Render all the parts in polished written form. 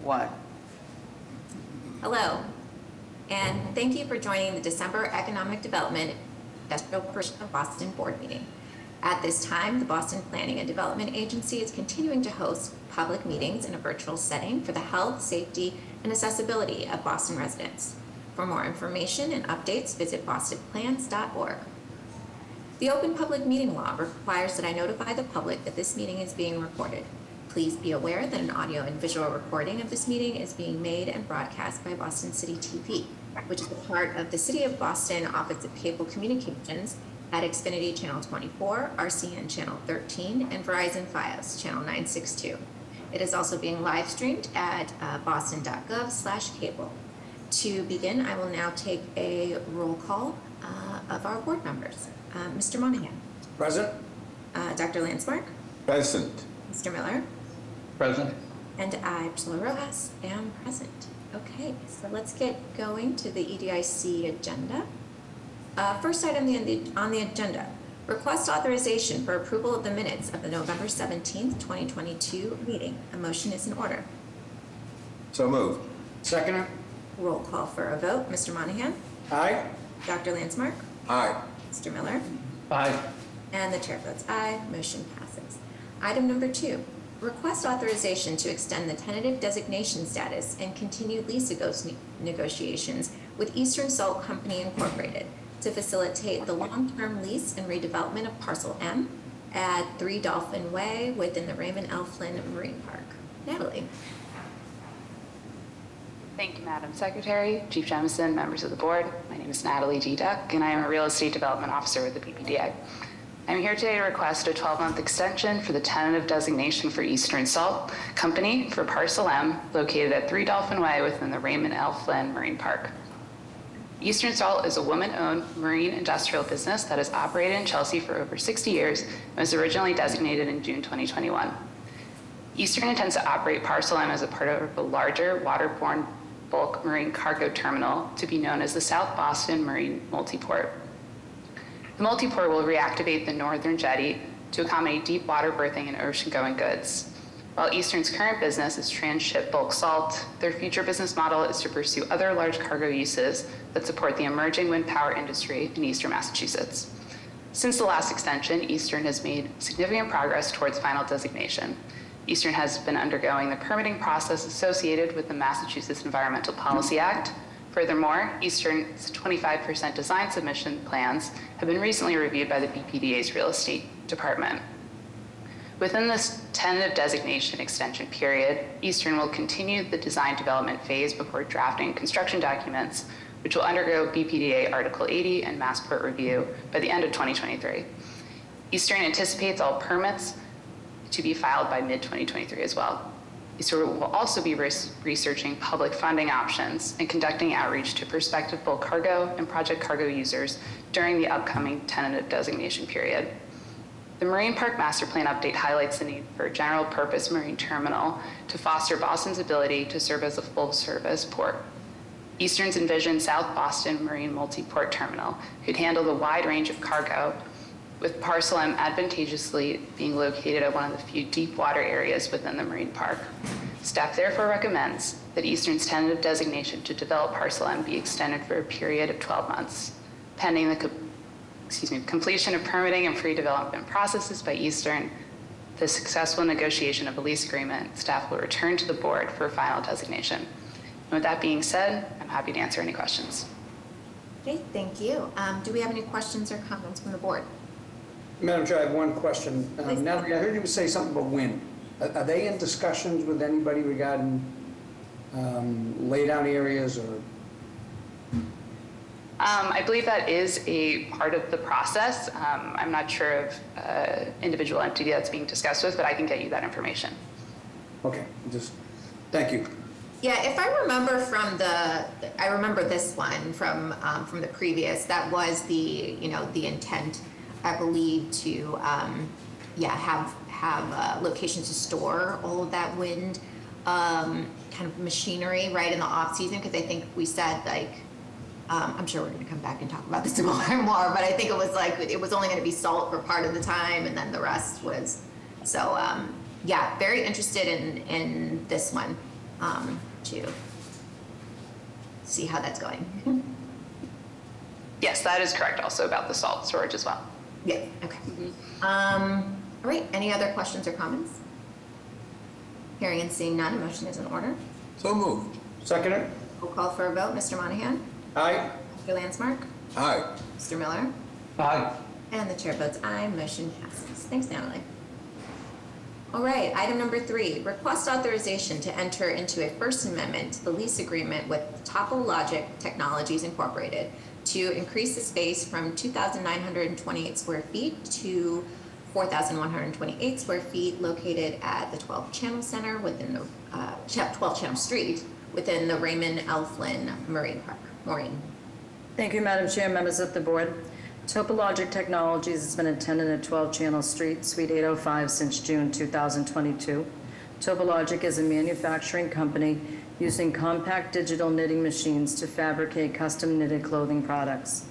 flag. Hello, and thank you for joining the December Economic Development Industrial Portion of Boston Board meeting. At this time, the Boston Planning and Development Agency is continuing to host public meetings in a virtual setting for the health, safety, and accessibility of Boston residents. For more information and updates, visit bostonplans.org. The Open Public Meeting Law requires that I notify the public that this meeting is being recorded. Please be aware that an audio and visual recording of this meeting is being made and broadcast by Boston City TV, which is a part of the City of Boston Office of Cable Communications at Xfinity Channel 24, RCN Channel 13, and Verizon Fios Channel 962. It is also being live streamed at boston.gov/cable. To begin, I will now take a roll call of our board members. Mr. Monahan. Present. Dr. Landsmark. Present. Mr. Miller. Present. And I, Priscilla Rojas, am present. Okay, so let's get going to the EDIC agenda. First item on the agenda, request authorization for approval of the minutes of the November 17th, 2022 meeting. A motion is in order. So moved. Second. Roll call for a vote. Mr. Monahan. Aye. Dr. Landsmark. Aye. Mr. Miller. Aye. And the chair votes aye. Motion passes. Item number 2, request authorization to extend the tentative designation status and continued lease negotiations with Eastern Salt Company Incorporated to facilitate the long-term lease and redevelopment of Parcel M at 3 Dolphin Way within the Raymond L. Flynn Marine Park. Natalie. Thank you, Madam Secretary, Chief Jemison, members of the board. My name is Natalie G. Duck, and I am a Real Estate Development Officer with the BPDA. I'm here today to request a 12-month extension for the tentative designation for Eastern Salt Company for Parcel M, located at 3 Dolphin Way within the Raymond L. Flynn Marine Park. Eastern Salt is a woman-owned marine industrial business that has operated in Chelsea for over 60 years and was originally designated in June 2021. Eastern intends to operate Parcel M as a part of a larger waterborne bulk marine cargo terminal to be known as the South Boston Marine Multiport. The multiport will reactivate the northern jetty to accommodate deep water berthing and ocean-going goods. While Eastern's current business is transship bulk salt, their future business model is to pursue other large cargo uses that support the emerging wind power industry in Eastern Massachusetts. Since the last extension, Eastern has made significant progress towards final designation. Eastern has been undergoing the permitting process associated with the Massachusetts Environmental Policy Act. Furthermore, Eastern's 25% design submission plans have been recently reviewed by the BPDA's Real Estate Department. Within this tentative designation extension period, Eastern will continue the design development phase before drafting construction documents, which will undergo BPDA Article 80 and Massport review by the end of 2023. Eastern anticipates all permits to be filed by mid-2023 as well. Eastern will also be researching public funding options and conducting outreach to prospective bulk cargo and project cargo users during the upcoming tentative designation period. The Marine Park Master Plan update highlights the need for a general purpose marine terminal to foster Boston's ability to serve as a full service port. Eastern's envisioned South Boston Marine Multiport Terminal could handle the wide range of cargo, with Parcel M advantageously being located at one of the few deep water areas within the marine park. Staff therefore recommends that Eastern's tentative designation to develop Parcel M be extended for a period of 12 months, pending the completion of permitting and pre-development processes by Eastern, the successful negotiation of a lease agreement. Staff will return to the board for a final designation. And with that being said, I'm happy to answer any questions. Okay, thank you. Do we have any questions or comments from the board? Madam Chair, I have one question. Natalie, I heard you say something about wind. Are they in discussions with anybody regarding laydown areas or? I believe that is a part of the process. I'm not sure of individual entity that's being discussed with, but I can get you that information. Okay, thank you. Yeah, if I remember I remember this one from the previous, that was the intent, I believe, to have locations to store all of that wind kind of machinery right in the off season, because I think we said I'm sure we're going to come back and talk about this more and more, but I think it was it was only going to be salt for part of the time, and then the rest was. So yeah, very interested in this one. to see how that's going. Yes, that is correct. Also about the salt storage as well. Yeah, okay. All right, any other questions or comments? Hearing and seeing none, a motion is in order. So moved. Second it? We'll call for a vote. Mr. Monahan? Aye. Mr. Landsmark? Aye. Mr. Miller? Aye. And the chair votes aye, motion passes. Thanks, Natalie. All right, item number 3, request authorization to enter into a First Amendment to the lease agreement with Topologic Technologies Incorporated to increase the space from 2,928 square feet to 4,128 square feet located at the 12 Channel Center within the 12 Channel Street within the Raymond L. Flynn Marine Park. Maureen. Thank you, Madam Chair, members of the board. Topologic Technologies has been a tenant at 12 Channel Street, Suite 805 since June 2022. Topologic is a manufacturing company using compact digital knitting machines to fabricate custom knitted clothing products.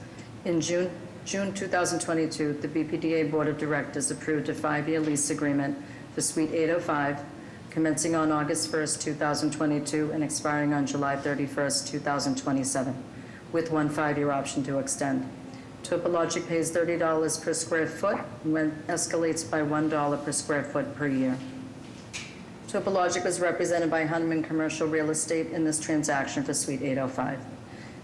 In June 2022, the BPDA Board of Directors approved a 5-year lease agreement for Suite 805, commencing on August 1st, 2022 and expiring on July 31st, 2027, with one 5-year option to extend. Topologic pays $30 per square foot and rent escalates by $1 per square foot per year. Topologic was represented by Hunneman Commercial Real Estate in this transaction for Suite 805.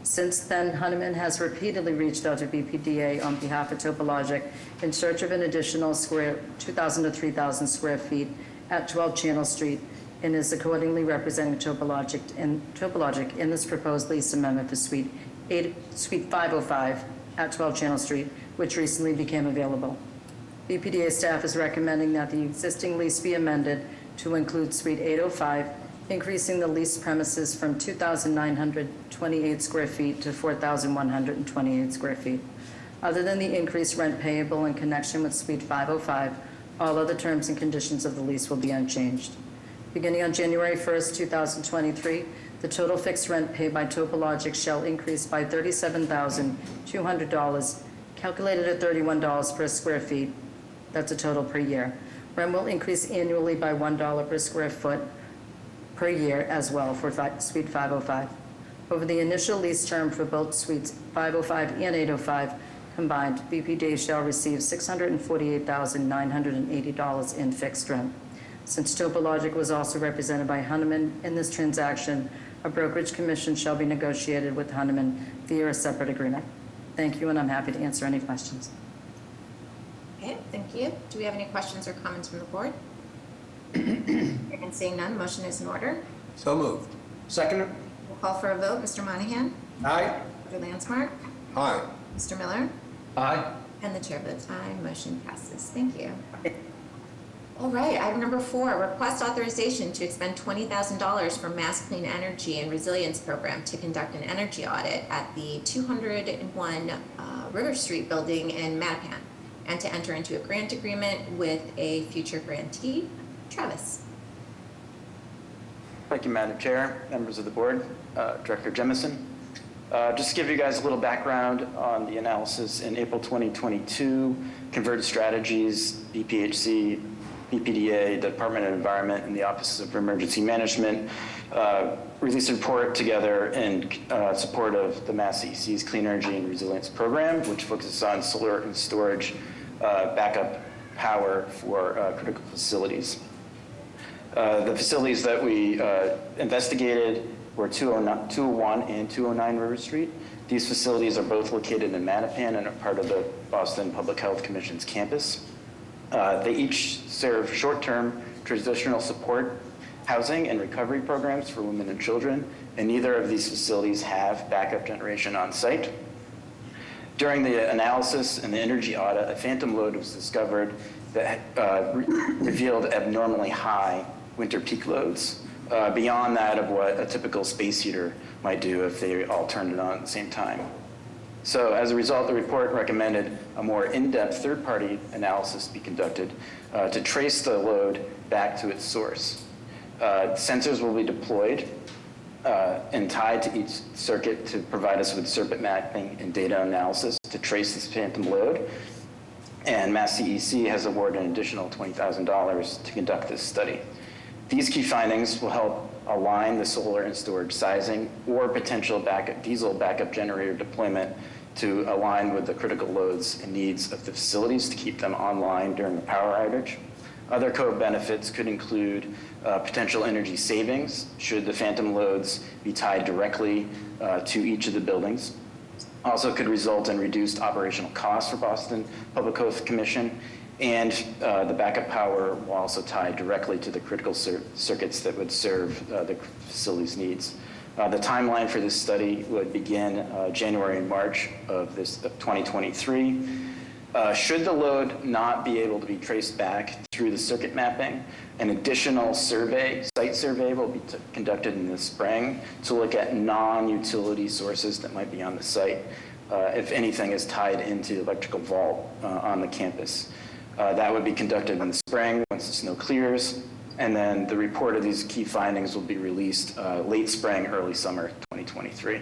Since then, Hunneman has repeatedly reached out to BPDA on behalf of Topologic in search of an additional 2,000 to 3,000 square feet at 12 Channel Street and is accordingly representing Topologic in this proposed lease amendment for Suite 505 at 12 Channel Street, which recently became available. BPDA staff is recommending that the existing lease be amended to include Suite 805, increasing the leased premises from 2,928 square feet to 4,128 square feet. Other than the increased rent payable in connection with Suite 505, all other terms and conditions of the lease will be unchanged. Beginning on January 1st, 2023, the total fixed rent paid by Topologic shall increase by $37,200, calculated at $31 per square feet. That's a total per year. Rent will increase annually by $1 per square foot per year as well for Suite 505. Over the initial lease term for both Suites 505 and 805 combined, BPDA shall receive $648,980 in fixed rent. Since Topologic was also represented by Hunneman in this transaction, a brokerage commission shall be negotiated with Hunneman via a separate agreement. Thank you, and I'm happy to answer any questions. Okay, thank you. Do we have any questions or comments from the board? Hearing and seeing none, motion is in order. So moved. Second it? We'll call for a vote. Mr. Monahan? Aye. Mr. Landsmark? Aye. Mr. Miller? Aye. And the chair votes aye, motion passes. Thank you. All right, item number 4, request authorization to expend $20,000 from Mass Clean Energy and Resilience Program to conduct an energy audit at the 201 River Street building in Mattapan, and to enter into a grant agreement with a future grantee. Travis. Thank you, Madam Chair, members of the board, Director Jemison. Just to give you guys a little background on the analysis, in April 2022, Converted Strategies, BPHC, BPDA, the Department of Environment, and the Office of Emergency Management released a report together in support of the Mass EC's Clean Energy and Resilience Program, which focuses on solar and storage backup power for critical facilities. The facilities that we investigated were 201 and 209 River Street. These facilities are both located in Mattapan and are part of the Boston Public Health Commission's campus. They each serve short-term transitional support, housing, and recovery programs for women and children, and neither of these facilities have backup generation on site. During the analysis and the energy audit, a phantom load was discovered that revealed abnormally high winter peak loads, beyond that of what a typical space heater might do if they all turned it on at the same time. So as a result, the report recommended a more in-depth third-party analysis be conducted to trace the load back to its source. Sensors will be deployed and tied to each circuit to provide us with circuit mapping and data analysis to trace this phantom load. And Mass CEC has awarded an additional $20,000 to conduct this study. These key findings will help align the solar and storage sizing or potential diesel backup generator deployment to align with the critical loads and needs of the facilities to keep them online during the power outage. Other co-benefits could include potential energy savings should the phantom loads be tied directly to each of the buildings. Also could result in reduced operational costs for Boston Public Health Commission, and the backup power will also tie directly to the critical circuits that would serve the facility's needs. The timeline for this study would begin January and March of 2023. Should the load not be able to be traced back through the circuit mapping, an additional site survey will be conducted in the spring to look at non-utility sources that might be on the site, if anything is tied into the electrical vault on the campus. That would be conducted in the spring once the snow clears, and then the report of these key findings will be released late spring, early summer 2023.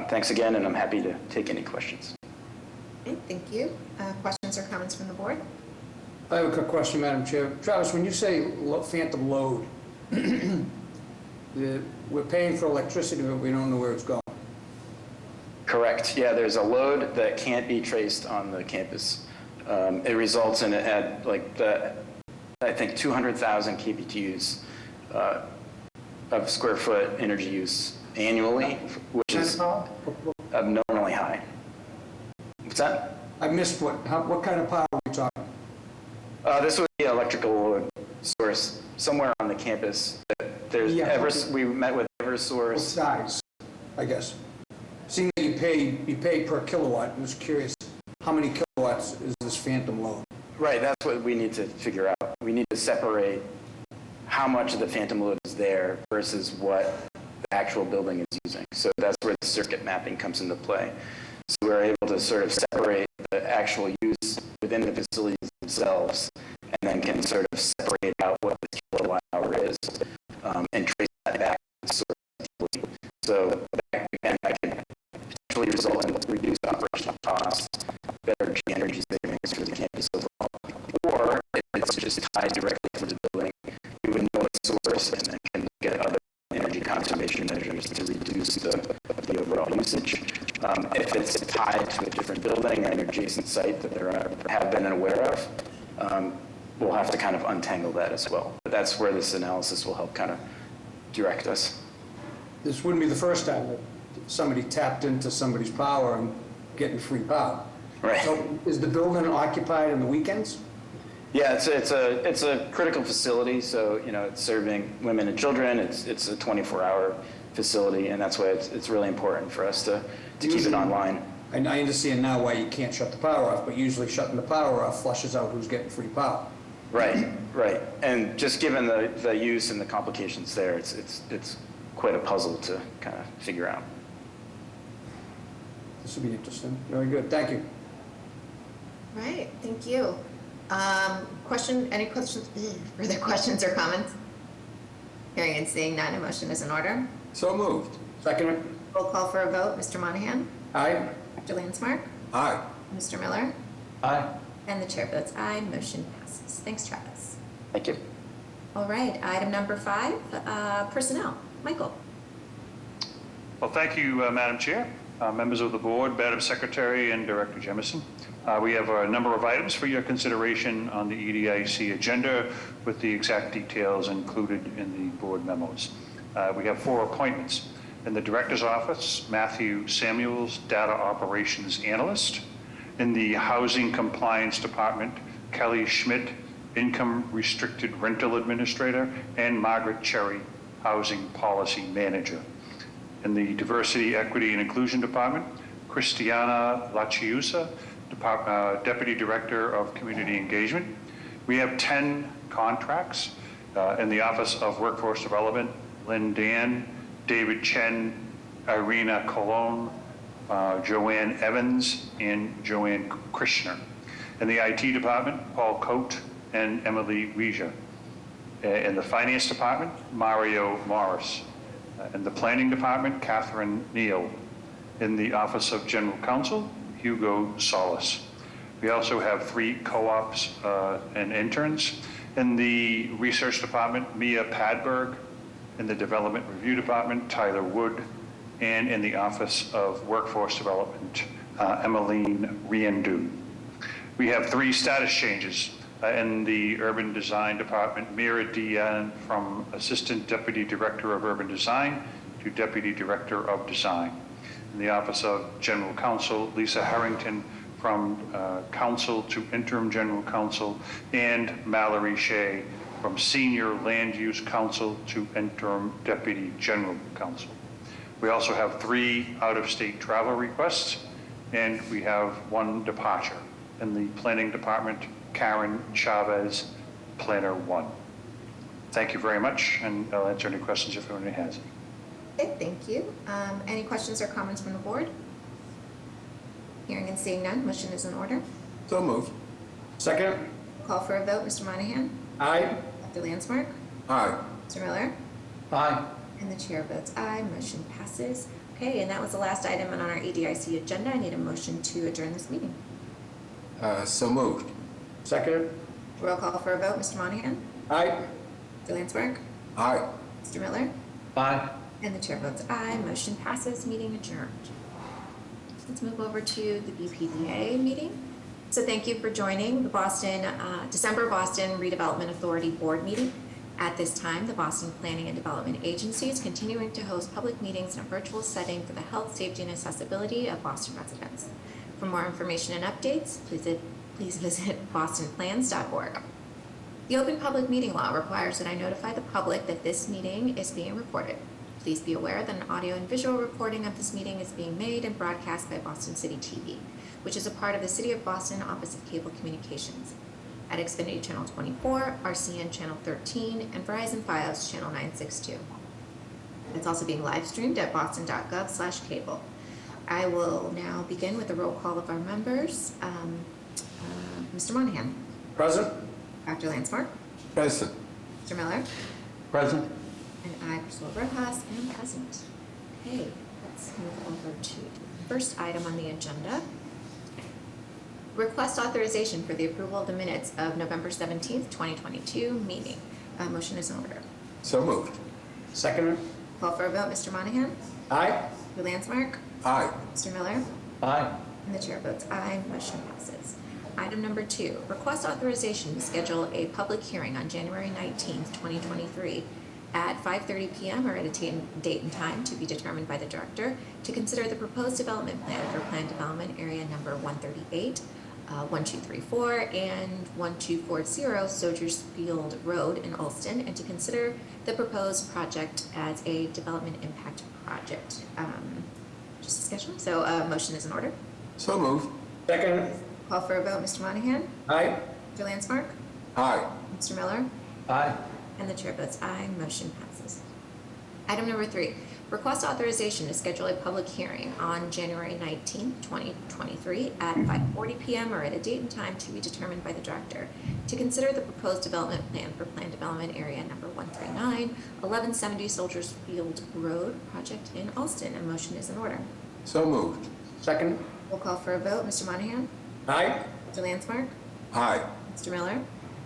Thanks again, and I'm happy to take any questions. Okay, thank you. Questions or comments from the board? I have a quick question, Madam Chair. Travis, when you say phantom load, we're paying for electricity, but we don't know where it's going. Correct. Yeah, there's a load that can't be traced on the campus. It results in I think 200,000 kBTUs of square foot energy use annually, which is abnormally high. What's that? I missed what kind of power are we talking? This would be an electrical load source somewhere on the campus. We met with Eversource. What size, I guess? Seeing that you pay per kilowatt, I'm just curious, how many kilowatts is this phantom load? Right, that's what we need to figure out. We need to separate how much of the phantom load is there versus what the actual building is using. So that's where the circuit mapping comes into play. So we're able to sort of separate the actual use within the facilities themselves, and then can sort of separate out what the kilowatt hour is, and trace that back to the source. So that can potentially result in reduced operational costs, better energy savings for the campus overall. Or if it's just tied directly to the building, we would know its source and then can look at other energy conservation measures to reduce the overall usage. If it's tied to a different building or an adjacent site that there have been aware of, we'll have to kind of untangle that as well. But that's where this analysis will help kind of direct us. This wouldn't be the first time that somebody tapped into somebody's power and getting free power. Right. So is the building occupied on the weekends? Yeah, it's a critical facility, so it's serving women and children. It's a 24-hour facility, and that's why it's really important for us to keep it online. And I understand now why you can't shut the power off, but usually shutting the power off flushes out who's getting free power. Right. And just given the use and the complications there, it's quite a puzzle to kind of figure out. This will be interesting. Very good. Thank you. All right, thank you. Any questions, further questions or comments? Hearing and seeing none, a motion is in order. So moved. Second. Roll call for a vote. Mr. Monahan? Aye. Dr. Landsmark? Aye. Mr. Miller? Aye. And the chair votes aye. Motion passes. Thanks, Travis. Thank you. All right, item number 5, personnel. Michael? Well, thank you, Madam Chair, members of the board, Madam Secretary, and Director Jemison. We have a number of items for your consideration on the EDIC agenda with the exact details included in the board memos. We have 4 appointments. In the Director's Office, Matthew Samuels, Data Operations Analyst. In the Housing Compliance Department, Kelly Schmidt, Income Restricted Rental Administrator, and Margaret Cherry, Housing Policy Manager. In the Diversity, Equity, and Inclusion Department, Christiana Lachiusa, Deputy Director of Community Engagement. We have 10 contracts in the Office of Workforce Development, Lynn Dan, David Chen, Irina Colon, Joanne Evans, and Joanne Krishner. In the IT Department, Paul Coate and Emily Regia. In the Finance Department, Mario Morris. In the Planning Department, Catherine Neal. In the Office of General Counsel, Hugo Solis. We also have 3 co-ops and interns. In the research department, Mia Padberg. In the development review department, Tyler Wood. And in the Office of Workforce Development, Emmeline Riendu. We have 3 status changes in the Urban Design Department. Mira Dian from Assistant Deputy Director of Urban Design to Deputy Director of Design. In the Office of General Counsel, Lisa Harrington from Counsel to Interim General Counsel, and Mallory Shea from Senior Land Use Counsel to Interim Deputy General Counsel. We also have 3 out-of-state travel requests, and we have 1 departure. In the Planning Department, Karen Chavez, Planner 1. Thank you very much, and I'll answer any questions if anyone has any. Okay, thank you. Any questions or comments from the board? Hearing and seeing none, motion is in order. So moved. Second? Call for a vote, Mr. Monahan? Aye. Dr. Landsmark? Aye. Mr. Miller? Aye. And the chair votes aye, motion passes. Okay, and that was the last item on our EDIC agenda. I need a motion to adjourn this meeting. So moved. Second? Roll call for a vote, Mr. Monahan? Aye. Dr. Landsmark? Aye. Mr. Miller? Aye. And the chair votes aye, motion passes, meeting adjourned. Let's move over to the BPDA meeting. So thank you for joining the December Boston Redevelopment Authority Board meeting. At this time, the Boston Planning and Development Agency is continuing to host public meetings in a virtual setting for the health, safety, and accessibility of Boston residents. For more information and updates, please visit bostonplans.org. The Open Public Meeting Law requires that I notify the public that this meeting is being recorded. Please be aware that an audio and visual recording of this meeting is being made and broadcast by Boston City TV, which is a part of the City of Boston Office of Cable Communications, at Xfinity Channel 24, RCN Channel 13, and Verizon Fios Channel 962. It's also being live streamed at boston.gov/cable. I will now begin with the roll call of our members. Mr. Monahan. Present? Dr. Landsmark. Present. Mr. Miller. Present. And I, Priscilla Rojas, am present. Okay, let's move over to the first item on the agenda. Request authorization for the approval of the minutes of November 17th, 2022 meeting. Motion is in order. So moved. Second? Call for a vote, Mr. Monahan. Aye. Dr. Landsmark. Aye. Mr. Miller. Aye. And the chair votes aye, motion passes. Item number 2, request authorization to schedule a public hearing on January 19th, 2023 at 5:30 p.m. or at a date and time to be determined by the director to consider the proposed development plan for planned development area number 138, 1234, and 1240 Soldiers Field Road in Ulston, and to consider the proposed project as a development impact project. Just a schedule. So motion is in order. So moved. Second? Call for a vote, Mr. Monahan. Aye. Mr. Landsmark. Aye. Mr. Miller. Aye. And the chair votes aye, motion passes. Item number 3, request authorization to schedule a public hearing on January 19th, 2023 at 5:40 p.m. or at a date and time to be determined by the director to consider the proposed development plan for planned development area number 139, 1170 Soldiers Field Road project in Alston. A motion is in order. So moved. Second? We'll call for a vote. Mr. Monahan? Aye. Mr. Landsmark? Aye. Mr. Miller?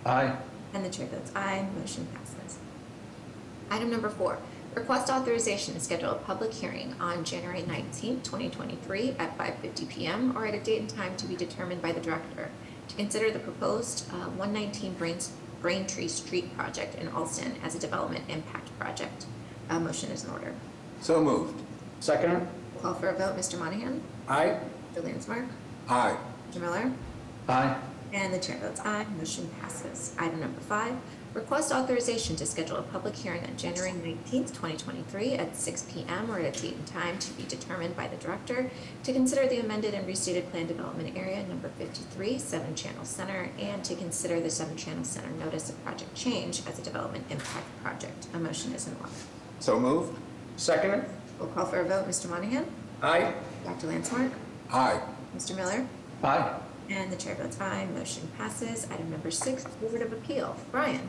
Aye. And the chair votes aye, motion passes. Item number 4, request authorization to schedule a public hearing on January 19th, 2023 at 5:50 p.m. or at a date and time to be determined by the director to consider the proposed 119 Braintree Street project in Alston as a development impact project. A motion is in order. So moved. Second? Call for a vote, Mr. Monahan? Aye. Mr. Landsmark? Aye. Mr. Miller? Aye. And the chair votes aye, motion passes. Item number 5, request authorization to schedule a public hearing on January 19th, 2023 at 6 p.m. or at a date and time to be determined by the director to consider the amended and restated plan development area number 53, 7 Channel Center, and to consider the 7 Channel Center notice of project change as a development impact project. A motion is in order. So moved. Second? We'll call for a vote. Mr. Monahan? Aye. Dr. Landsmark? Aye. Mr. Miller? Aye. And the chair votes aye, motion passes. Item number 6, Board of Appeal. Brian?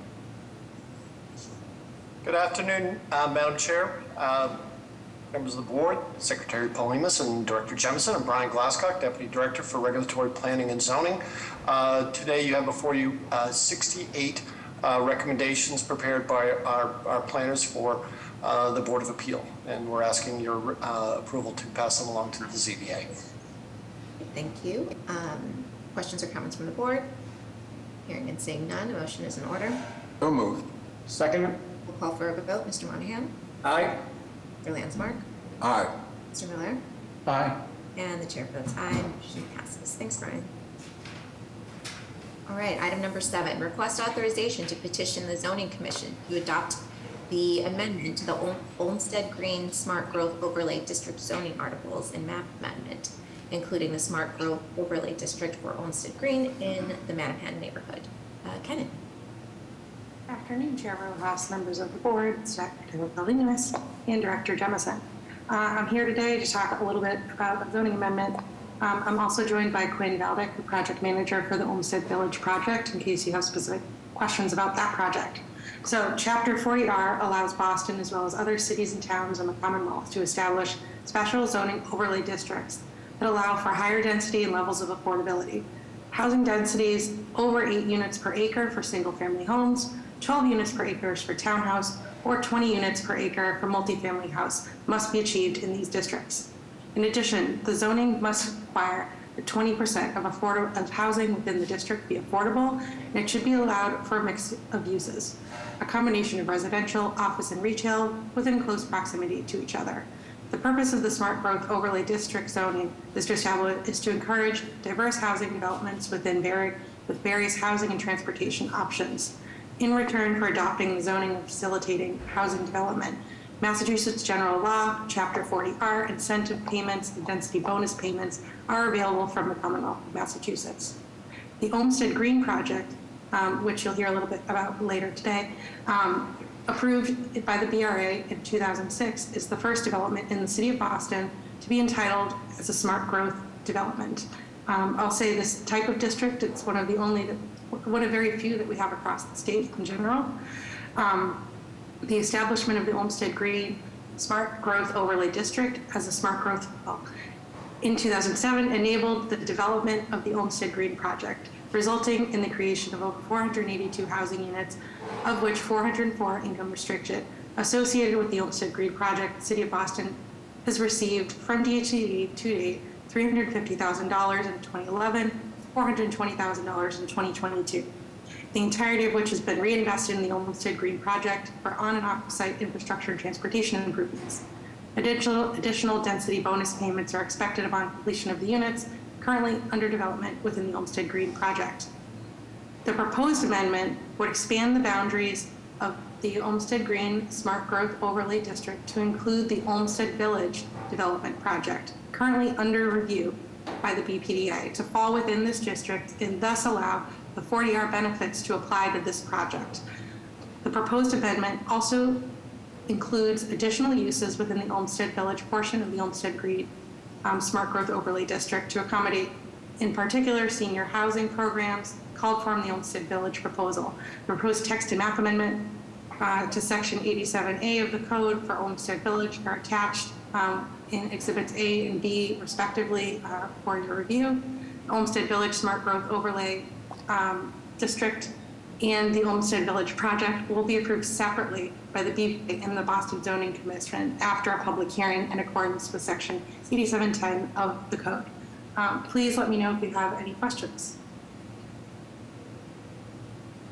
Good afternoon, Madam Chair. Members of the board, Secretary Paulimas and Director Jemison, I'm Brian Glasscock, Deputy Director for Regulatory Planning and Zoning. Today you have before you 68 recommendations prepared by our planners for the Board of Appeal, and we're asking your approval to pass them along to the ZBA. Thank you. Questions or comments from the board? Hearing and seeing none, a motion is in order. So moved. Second? We'll call for a vote. Mr. Monahan? Aye. Mr. Landsmark? Aye. Mr. Miller? Aye. And the chair votes aye. Motion passes. Thanks, Brian. All right, item number 7, request authorization to petition the zoning commission to adopt the amendment to the Olmsted Green Smart Growth Overlay District zoning articles and map amendment, including the Smart Growth Overlay District for Olmsted Green in the Mattapan neighborhood. Kenan. Good afternoon, Chair Rojas, members of the board, Secretary Paulinas, and Director Jemison. I'm here today to talk a little bit about the zoning amendment. I'm also joined by Quinn Valdick, the project manager for the Olmsted Village project, in case you have specific questions about that project. So Chapter 40R allows Boston, as well as other cities and towns in the Commonwealth, to establish special zoning overlay districts that allow for higher density and levels of affordability. Housing densities over 8 units per acre for single-family homes, 12 units per acre for townhouse, or 20 units per acre for multifamily house must be achieved in these districts. In addition, the zoning must require that 20% of housing within the district be affordable, and it should be allowed for a mix of uses, a combination of residential, office, and retail within close proximity to each other. The purpose of the Smart Growth Overlay District zoning is to encourage diverse housing developments with various housing and transportation options. In return for adopting the zoning and facilitating housing development, Massachusetts General Law, Chapter 40R, incentive payments and density bonus payments are available from the Commonwealth of Massachusetts. The Olmsted Green project, which you'll hear a little bit about later today, approved by the BRA in 2006, is the first development in the city of Boston to be entitled as a smart growth development. I'll say this type of district, it's one of very few that we have across the state in general. The establishment of the Olmsted Green Smart Growth Overlay District as a smart growth in 2007 enabled the development of the Olmsted Green project, resulting in the creation of over 482 housing units, of which 404 income restricted. Associated with the Olmsted Green project, the City of Boston has received from DHCD to date $350,000 in 2011, $420,000 in 2022. The entirety of which has been reinvested in the Olmsted Green project for on and off-site infrastructure and transportation improvements. Additional density bonus payments are expected upon completion of the units currently under development within the Olmsted Green project. The proposed amendment would expand the boundaries of the Olmsted Green Smart Growth Overlay District to include the Olmsted Village development project, currently under review by the BPDA, to fall within this district and thus allow the 40R benefits to apply to this project. The proposed amendment also includes additional uses within the Olmsted Village portion of the Olmsted Green Smart Growth Overlay District to accommodate, in particular, senior housing programs called for in the Olmsted Village proposal. The proposed text and map amendment to Section 87A of the Code for Olmsted Village are attached in Exhibits A and B, respectively, for your review. The Olmsted Village Smart Growth Overlay District and the Olmsted Village project will be approved separately by the BPDA and the Boston Zoning Commission after a public hearing in accordance with Section 8710 of the Code. Please let me know if you have any questions.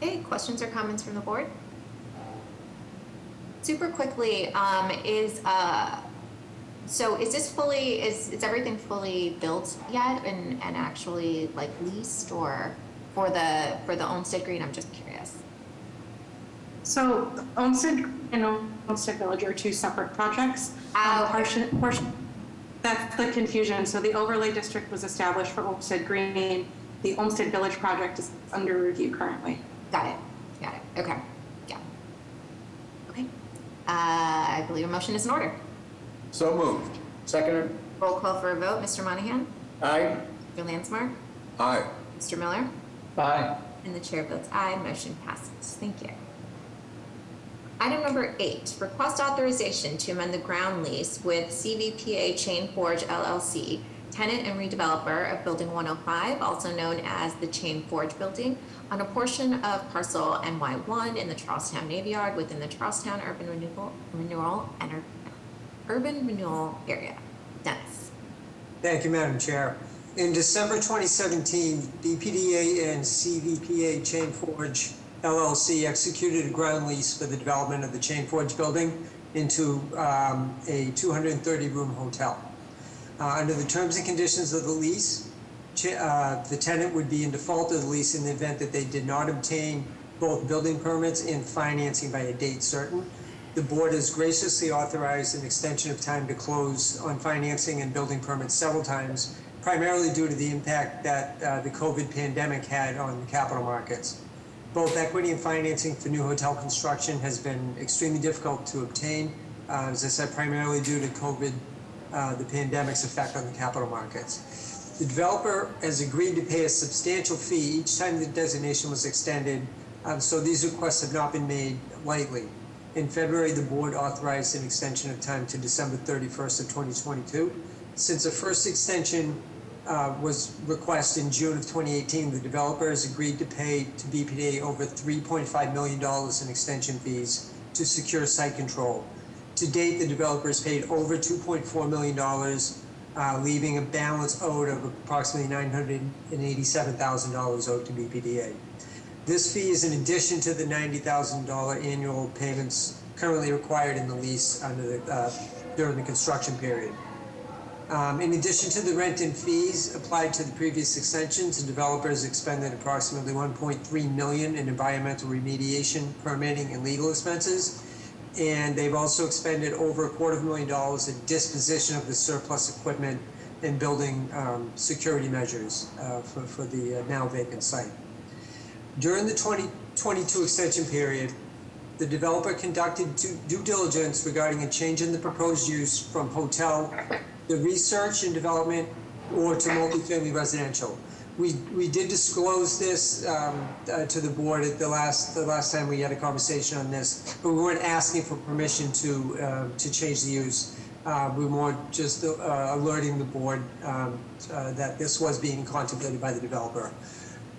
Okay, questions or comments from the board? Super quickly, is everything fully built yet and actually like leased, or for the Olmsted Green? I'm just curious. So Olmsted and Olmsted Village are two separate projects. Portion, that's the confusion. So the overlay district was established for Olmsted Green. The Olmsted Village project is under review currently. Got it. Okay. Yeah. Okay. I believe a motion is in order. So moved. Second? Roll call for a vote. Mr. Monahan? Aye. Mr. Landsmark? Aye. Mr. Miller? Aye. And the chair votes aye. Motion passes. Thank you. Item number 8, request authorization to amend the ground lease with CVPA Chain Forge LLC, tenant and redeveloper of Building 105, also known as the Chain Forge Building, on a portion of parcel NY1 in the Charlestown Navy Yard within the Charlestown Urban Renewal Area. Dennis. Thank you, Madam Chair. In December 2017, BPDA and CVPA Chain Forge LLC executed a ground lease for the development of the Chain Forge building into a 230-room hotel. Under the terms and conditions of the lease, the tenant would be in default of the lease in the event that they did not obtain both building permits and financing by a date certain. The board has graciously authorized an extension of time to close on financing and building permits several times, primarily due to the impact that the COVID pandemic had on the capital markets. Both equity and financing for new hotel construction has been extremely difficult to obtain, as I said, primarily due to COVID, the pandemic's effect on the capital markets. The developer has agreed to pay a substantial fee each time the designation was extended, so these requests have not been made lightly. In February, the board authorized an extension of time to December 31st of 2022. Since the first extension was requested in June of 2018, the developer has agreed to pay to BPDA over $3.5 million in extension fees to secure site control. To date, the developer has paid over $2.4 million, leaving a balance owed of approximately $987,000 owed to BPDA. This fee is in addition to the $90,000 annual payments currently required in the lease during the construction period. In addition to the rent and fees applied to the previous extensions, the developer has expended approximately $1.3 million in environmental remediation, permitting, and legal expenses. And they've also expended over $250,000 in disposition of the surplus equipment and building security measures for the now vacant site. During the 2022 extension period, the developer conducted due diligence regarding a change in the proposed use from hotel to research and development or to multifamily residential. We did disclose this to the board at the last time we had a conversation on this, but we weren't asking for permission to change the use. We were more just alerting the board that this was being contemplated by the developer.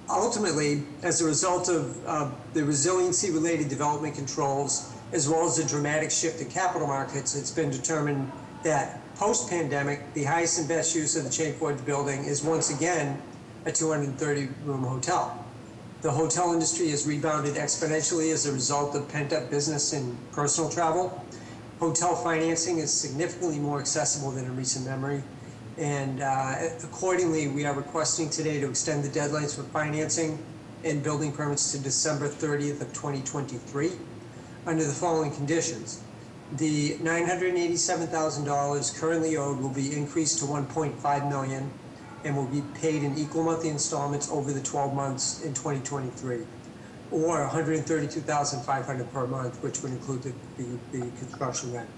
Ultimately, as a result of the resiliency-related development controls, as well as the dramatic shift in capital markets, it's been determined that post-pandemic, the highest and best use of the Chain Forge building is once again a 230-room hotel. The hotel industry has rebounded exponentially as a result of pent-up business and personal travel. Hotel financing is significantly more accessible than in recent memory. And accordingly, we are requesting today to extend the deadlines for financing and building permits to December 30th of 2023 under the following conditions. The $987,000 currently owed will be increased to $1.5 million and will be paid in equal monthly installments over the 12 months in 2023, or $132,500 per month, which would include the construction rent.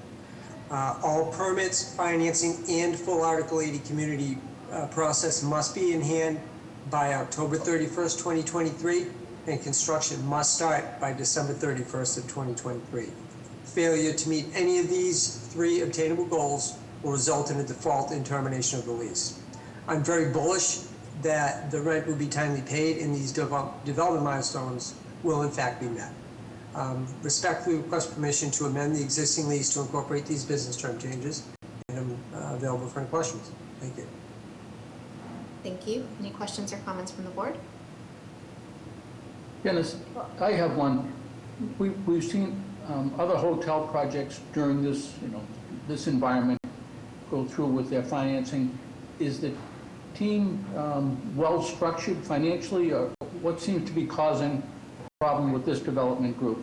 All permits, financing, and full Article 80 community process must be in hand by October 31st, 2023, and construction must start by December 31st of 2023. Failure to meet any of these three obtainable goals will result in a default and termination of the lease. I'm very bullish that the rent will be timely paid and these development milestones will in fact be met. Respectfully request permission to amend the existing lease to incorporate these business term changes, and I'm available for any questions. Thank you. Thank you. Any questions or comments from the board? Dennis, I have one. We've seen other hotel projects during this, this environment go through with their financing. Is the team well structured financially, or what seems to be causing problem with this development group?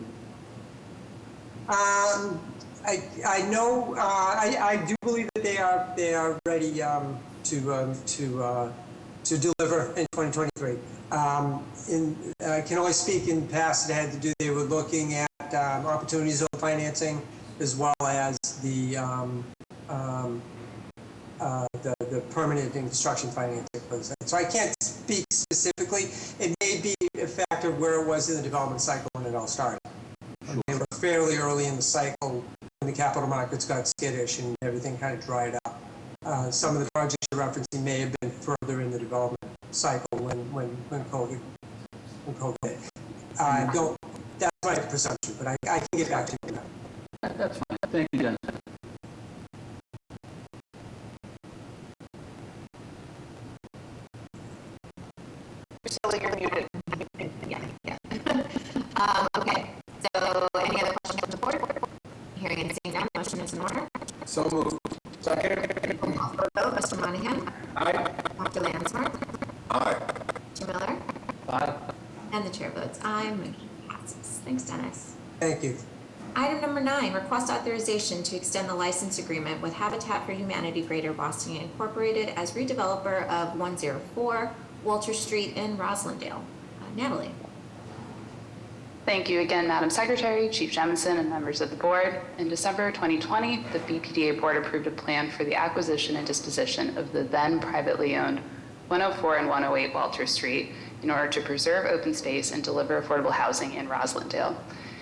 I know, I do believe that they are ready to deliver in 2023. I can only speak in the past. It had to do. They were looking at opportunities of financing as well as the permanent and construction financing. So I can't speak specifically. It may be a factor of where it was in the development cycle when it all started. Sure. fairly early in the cycle when the capital markets got skittish and everything kind of dried up. Some of the projects you're referencing may have been further in the development cycle when COVID hit. That's my presumption, but I can get back to you on that. That's fine. Thank you, Dennis. Priscilla, you're muted. Yeah. Okay, so any other questions from the board? Hearing and seeing none, motion is in order. So moved. Second. Roll call vote, Mr. Monahan? Aye. Dr. Lansmore? Aye. Mr. Miller? Aye. And the chair votes aye, motion passes. Thanks, Dennis. Thank you. Item number 9, request authorization to extend the license agreement with Habitat for Humanity Greater Boston Incorporated as redeveloper of 104 Walter Street in Roslindale. Natalie. Thank you again, Madam Secretary, Chief Jemison, and members of the board. In December 2020, the BPDA board approved a plan for the acquisition and disposition of the then privately owned 104 and 108 Walter Street in order to preserve open space and deliver affordable housing in Roslindale.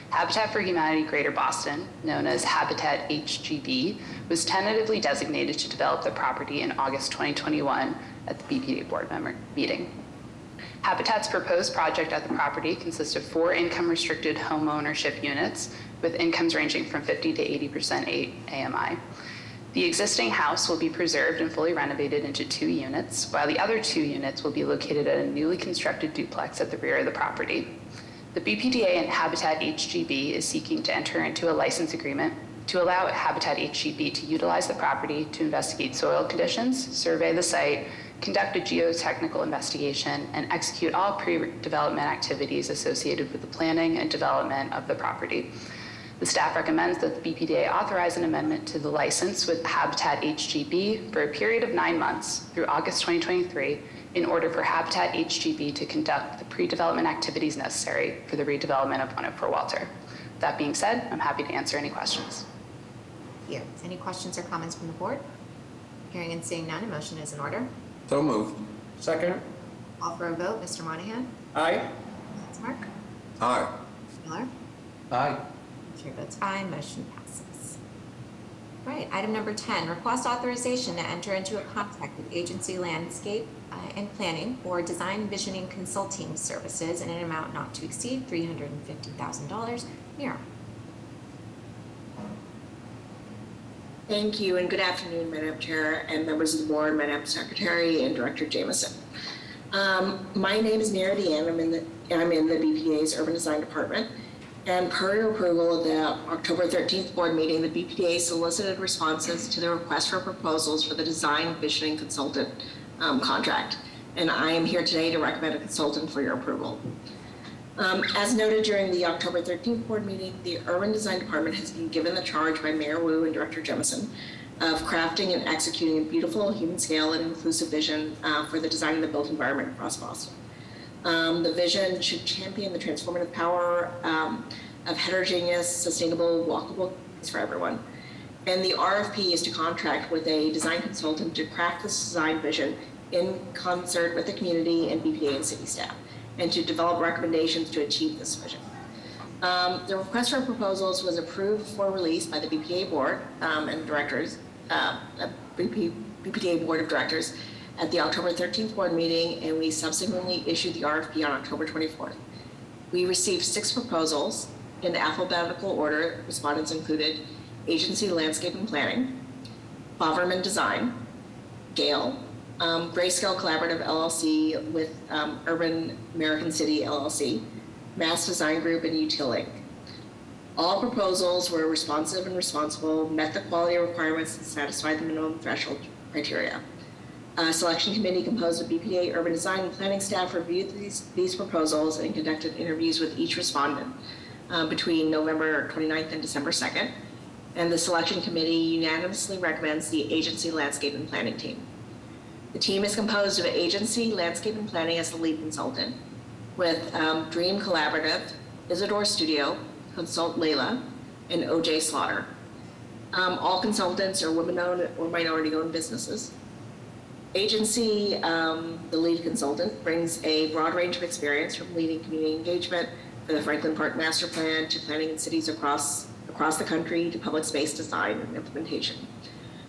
Habitat for Humanity Greater Boston, known as Habitat HGB, was tentatively designated to develop the property in August 2021 at the BPDA board member meeting. Habitat's proposed project at the property consists of 4 income-restricted home ownership units with incomes ranging from 50 to 80% AMI. The existing house will be preserved and fully renovated into 2 units, while the other 2 units will be located at a newly constructed duplex at the rear of the property. The BPDA and Habitat HGB is seeking to enter into a license agreement to allow Habitat HGB to utilize the property to investigate soil conditions, survey the site, conduct a geotechnical investigation, and execute all pre-development activities associated with the planning and development of the property. The staff recommends that the BPDA authorize an amendment to the license with Habitat HGB for a period of 9 months through August 2023 in order for Habitat HGB to conduct the pre-development activities necessary for the redevelopment of 104 Walter. That being said, I'm happy to answer any questions. Here, any questions or comments from the board? Hearing and seeing none, a motion is in order. So moved. Second. Call for a vote, Mr. Monahan? Aye. Ms. Mark? Aye. Miller? Aye. Chair votes aye, motion passes. Right, item number 10, request authorization to enter into a contract with Agency Landscape and Planning for design visioning consulting services in an amount not to exceed $350,000. Mira. Thank you, and good afternoon, Madam Chair and members of the board, Madam Secretary, and Director Jamison. My name is Mira Deanne. I'm in the BPDA's Urban Design Department. And per your approval of the October 13th board meeting, the BPDA solicited responses to the request for proposals for the design visioning consultant contract. And I am here today to recommend a consultant for your approval. As noted during the October 13th board meeting, the Urban Design Department has been given the charge by Mayor Wu and Director Jemison of crafting and executing a beautiful human scale and inclusive vision for the design of the built environment across Boston. The vision should champion the transformative power of heterogeneous, sustainable, walkable space for everyone. And the RFP is to contract with a design consultant to craft this design vision in concert with the community and BPDA and city staff, and to develop recommendations to achieve this vision. The request for proposals was approved for release by the BPDA board and directors, BPDA board of directors at the October 13th board meeting, and we subsequently issued the RFP on October 24th. We received 6 proposals in alphabetical order. Respondents included Agency Landscape and Planning, Boverman Design, Gale, Grayscale Collaborative LLC with Urban American City LLC, Mass Design Group, and Util Inc. All proposals were responsive and responsible, met the quality requirements, and satisfied the minimum threshold criteria. A selection committee composed of BPDA Urban Design and Planning staff reviewed these proposals and conducted interviews with each respondent between November 29th and December 2nd. And the selection committee unanimously recommends the Agency Landscape and Planning team. The team is composed of Agency Landscape and Planning as the lead consultant, with Dream Collaborative, Isidore Studio, Consult Layla, and OJ Slaughter. All consultants are women-owned or minority-owned businesses. Agency, the lead consultant, brings a broad range of experience from leading community engagement, the Franklin Park Master Plan to planning in cities across the country to public space design and implementation.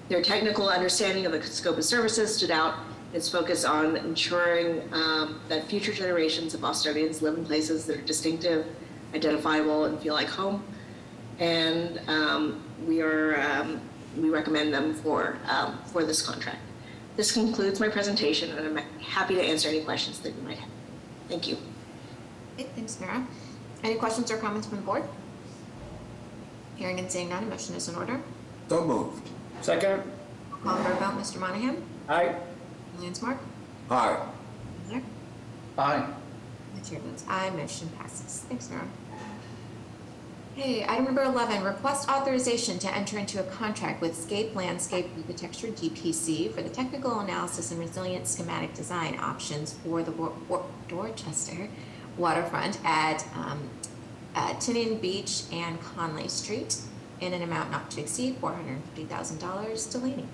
Their technical understanding of the scope of services stood out. Its focus on ensuring that future generations of Bostonians live in places that are distinctive, identifiable, and feel like home. And we recommend them for this contract. This concludes my presentation, and I'm happy to answer any questions that you might have. Thank you. Okay, thanks, Mara. Any questions or comments from the board? Hearing and seeing none, a motion is in order. So moved. Second? Call for a vote, Mr. Monahan? Aye. Lansmark? Aye. Miller? Aye. The chair votes aye, motion passes. Thanks, Mara. Okay, item number 11, request authorization to enter into a contract with Scape Landscape Architecture DPC for the technical analysis and resilient schematic design options for the Dorchester waterfront at Tinian Beach and Conley Street in an amount not to exceed $450,000. Delaney.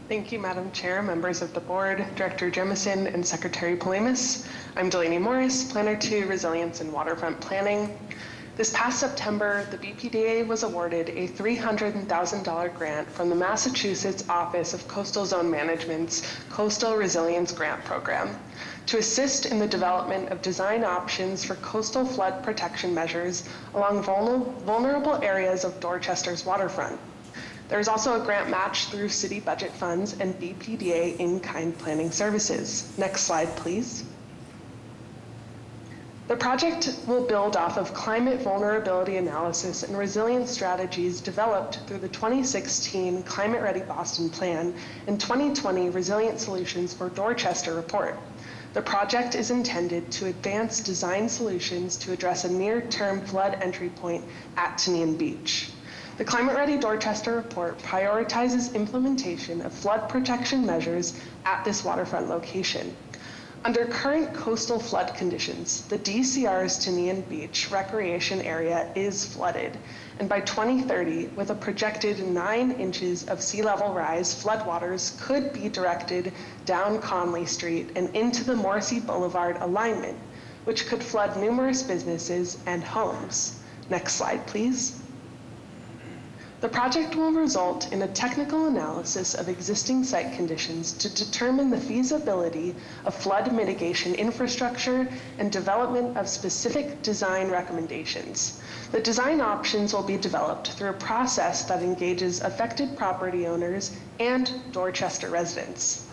Thank you, Madam Chair, members of the board, Director Jemison, and Secretary Palamas. I'm Delaney Morris, Planner 2, Resilience and Waterfront Planning. This past September, the BPDA was awarded a $300,000 grant from the Massachusetts Office of Coastal Zone Management's Coastal Resilience Grant Program to assist in the development of design options for coastal flood protection measures along vulnerable areas of Dorchester's waterfront. There is also a grant match through city budget funds and BPDA in-kind planning services. Next slide, please. The project will build off of climate vulnerability analysis and resilience strategies developed through the 2016 Climate Ready Boston Plan and 2020 Resilient Solutions for Dorchester report. The project is intended to advance design solutions to address a near-term flood entry point at Tinian Beach. The Climate Ready Dorchester report prioritizes implementation of flood protection measures at this waterfront location. Under current coastal flood conditions, the DCR's Tinian Beach recreation area is flooded, and by 2030, with a projected 9 inches of sea level rise, floodwaters could be directed down Conley Street and into the Morrissey Boulevard alignment, which could flood numerous businesses and homes. Next slide, please. The project will result in a technical analysis of existing site conditions to determine the feasibility of flood mitigation infrastructure and development of specific design recommendations. The design options will be developed through a process that engages affected property owners and Dorchester residents.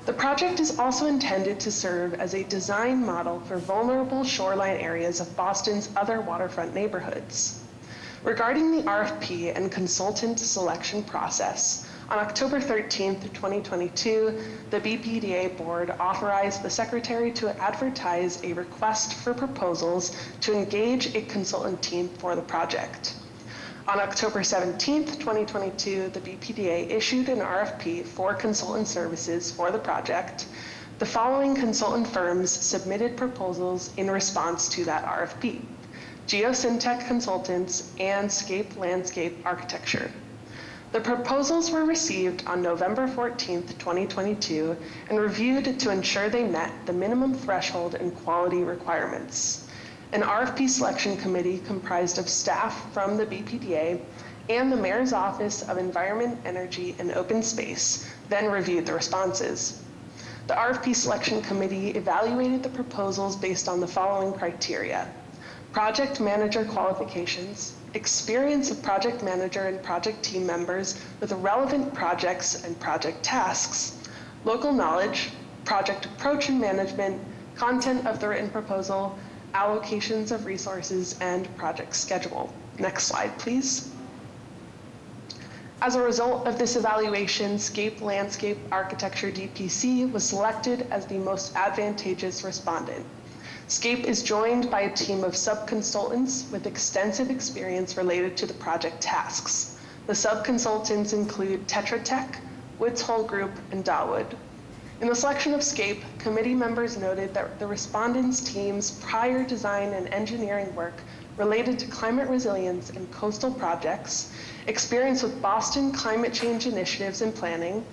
The project is also intended to serve as a design model for vulnerable shoreline areas of Boston's other waterfront neighborhoods. Regarding the RFP and consultant selection process, on October 13th, 2022, the BPDA board authorized the secretary to advertise a request for proposals to engage a consultant team for the project. On October 17th, 2022, the BPDA issued an RFP for consultant services for the project. The following consultant firms submitted proposals in response to that RFP: Geosyntech Consultants and Scape Landscape Architecture. The proposals were received on November 14th, 2022, and reviewed to ensure they met the minimum threshold and quality requirements. An RFP selection committee comprised of staff from the BPDA and the Mayor's Office of Environment, Energy, and Open Space then reviewed the responses. The RFP selection committee evaluated the proposals based on the following criteria: project manager qualifications, experience of project manager and project team members with relevant projects and project tasks, local knowledge, project approach and management, content of the written proposal, allocations of resources, and project schedule. Next slide, please. As a result of this evaluation, Scape Landscape Architecture DPC was selected as the most advantageous respondent. Scape is joined by a team of sub-consultants with extensive experience related to the project tasks. The sub-consultants include Tetra Tech, Woods Hole Group, and Dawood. In the selection of Scape, committee members noted that the respondents' team's prior design and engineering work related to climate resilience and coastal projects, experience with Boston climate change initiatives and planning,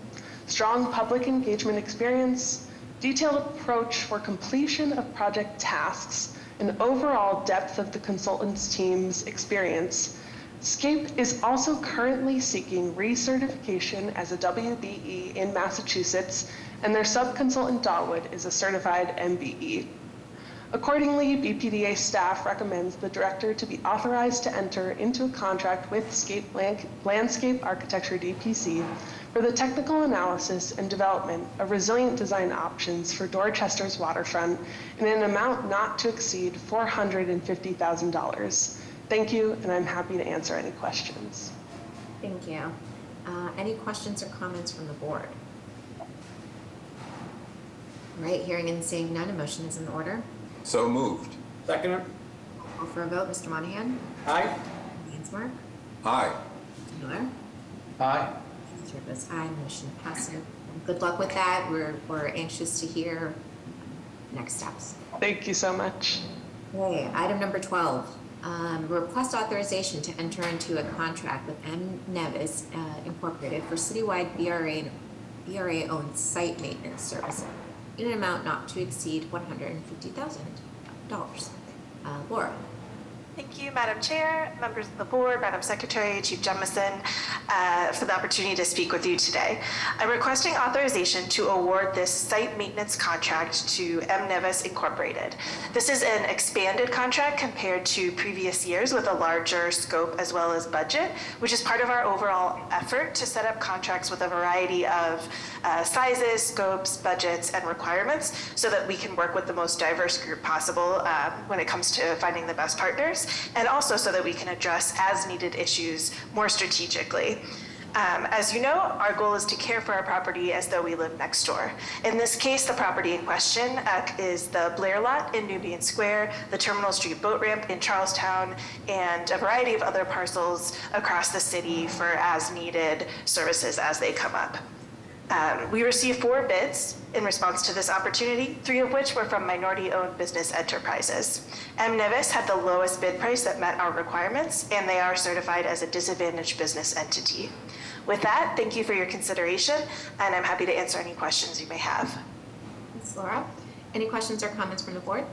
strong public engagement experience, detailed approach for completion of project tasks, and overall depth of the consultant's team's experience. SCAPE is also currently seeking recertification as a WBE in Massachusetts, and their subconsultant Dawood is a certified MBE. Accordingly, BPDA staff recommends the director to be authorized to enter into a contract with SCAPE Landscape Architecture DPC for the technical analysis and development of resilient design options for Dorchester's waterfront in an amount not to exceed $450,000. Thank you, and I'm happy to answer any questions. Thank you. Any questions or comments from the board? All right, hearing and seeing none, a motion is in order. So moved. Second. Call for a vote. Mr. Monahan? Aye. Lansmark? Aye. Mr. Miller? Aye. Chair votes aye, motion passes. Good luck with that. We're anxious to hear next steps. Thank you so much. Okay, item number 12. Request authorization to enter into a contract with M. Nevis Incorporated for citywide BRA-owned site maintenance service in an amount not to exceed $150,000. Laura. Thank you, Madam Chair, members of the board, Madam Secretary, Chief Jemison, for the opportunity to speak with you today. I'm requesting authorization to award this site maintenance contract to M. Nevis Incorporated. This is an expanded contract compared to previous years with a larger scope as well as budget, which is part of our overall effort to set up contracts with a variety of sizes, scopes, budgets, and requirements so that we can work with the most diverse group possible when it comes to finding the best partners, and also so that we can address as needed issues more strategically. As you know, our goal is to care for our property as though we live next door. In this case, the property in question is the Blair Lot in Nubian Square, the Terminal Street Boat Ramp in Charlestown, and a variety of other parcels across the city for as needed services as they come up. We received 4 bids in response to this opportunity, 3 of which were from minority-owned business enterprises. M. Nevis had the lowest bid price that met our requirements, and they are certified as a disadvantaged business entity. With that, thank you for your consideration, and I'm happy to answer any questions you may have. Thanks, Laura. Any questions or comments from the board?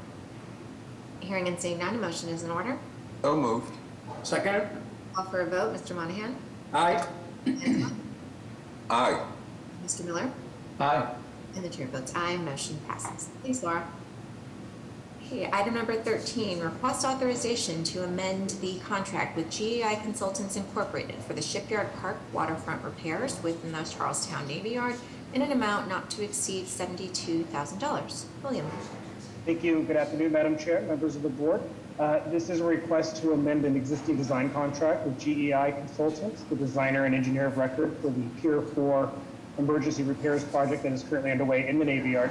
Hearing and seeing none, a motion is in order. So moved. Second. Call for a vote. Mr. Monahan? Aye. Aye. Mr. Miller? Aye. And the chair votes aye, motion passes. Thanks, Laura. Okay, item number 13, request authorization to amend the contract with GEI Consultants Incorporated for the Shipyard Park waterfront repairs within the Charlestown Navy Yard in an amount not to exceed $72,000. William. Thank you. Good afternoon, Madam Chair, members of the board. This is a request to amend an existing design contract with GEI Consultants, the designer and engineer of record for the Pier 4 emergency repairs project that is currently underway in the Navy Yard.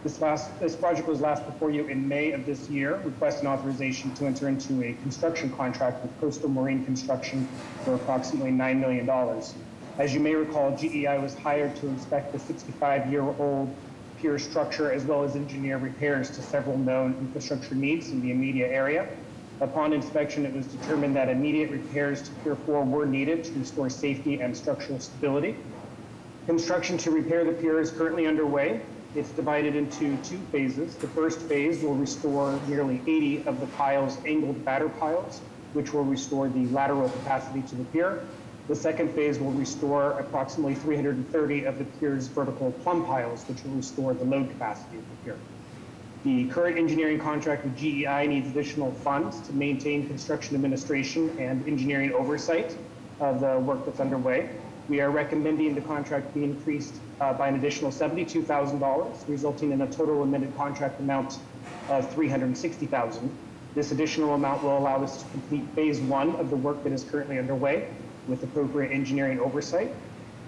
This project was last before you in May of this year, requesting authorization to enter into a construction contract with Coastal Marine Construction for approximately $9 million. As you may recall, GEI was hired to inspect the 65-year-old pier structure as well as engineer repairs to several known infrastructure needs in the immediate area. Upon inspection, it was determined that immediate repairs to Pier 4 were needed to restore safety and structural stability. Construction to repair the pier is currently underway. It's divided into 2 phases. The first phase will restore nearly 80 of the pile's angled batter piles, which will restore the lateral capacity to the pier. The second phase will restore approximately 330 of the pier's vertical plumb piles, which will restore the load capacity of the pier. The current engineering contract with GEI needs additional funds to maintain construction administration and engineering oversight of the work that's underway. We are recommending the contract be increased by an additional $72,000, resulting in a total amended contract amount of $360,000. This additional amount will allow us to complete phase 1 of the work that is currently underway with appropriate engineering oversight.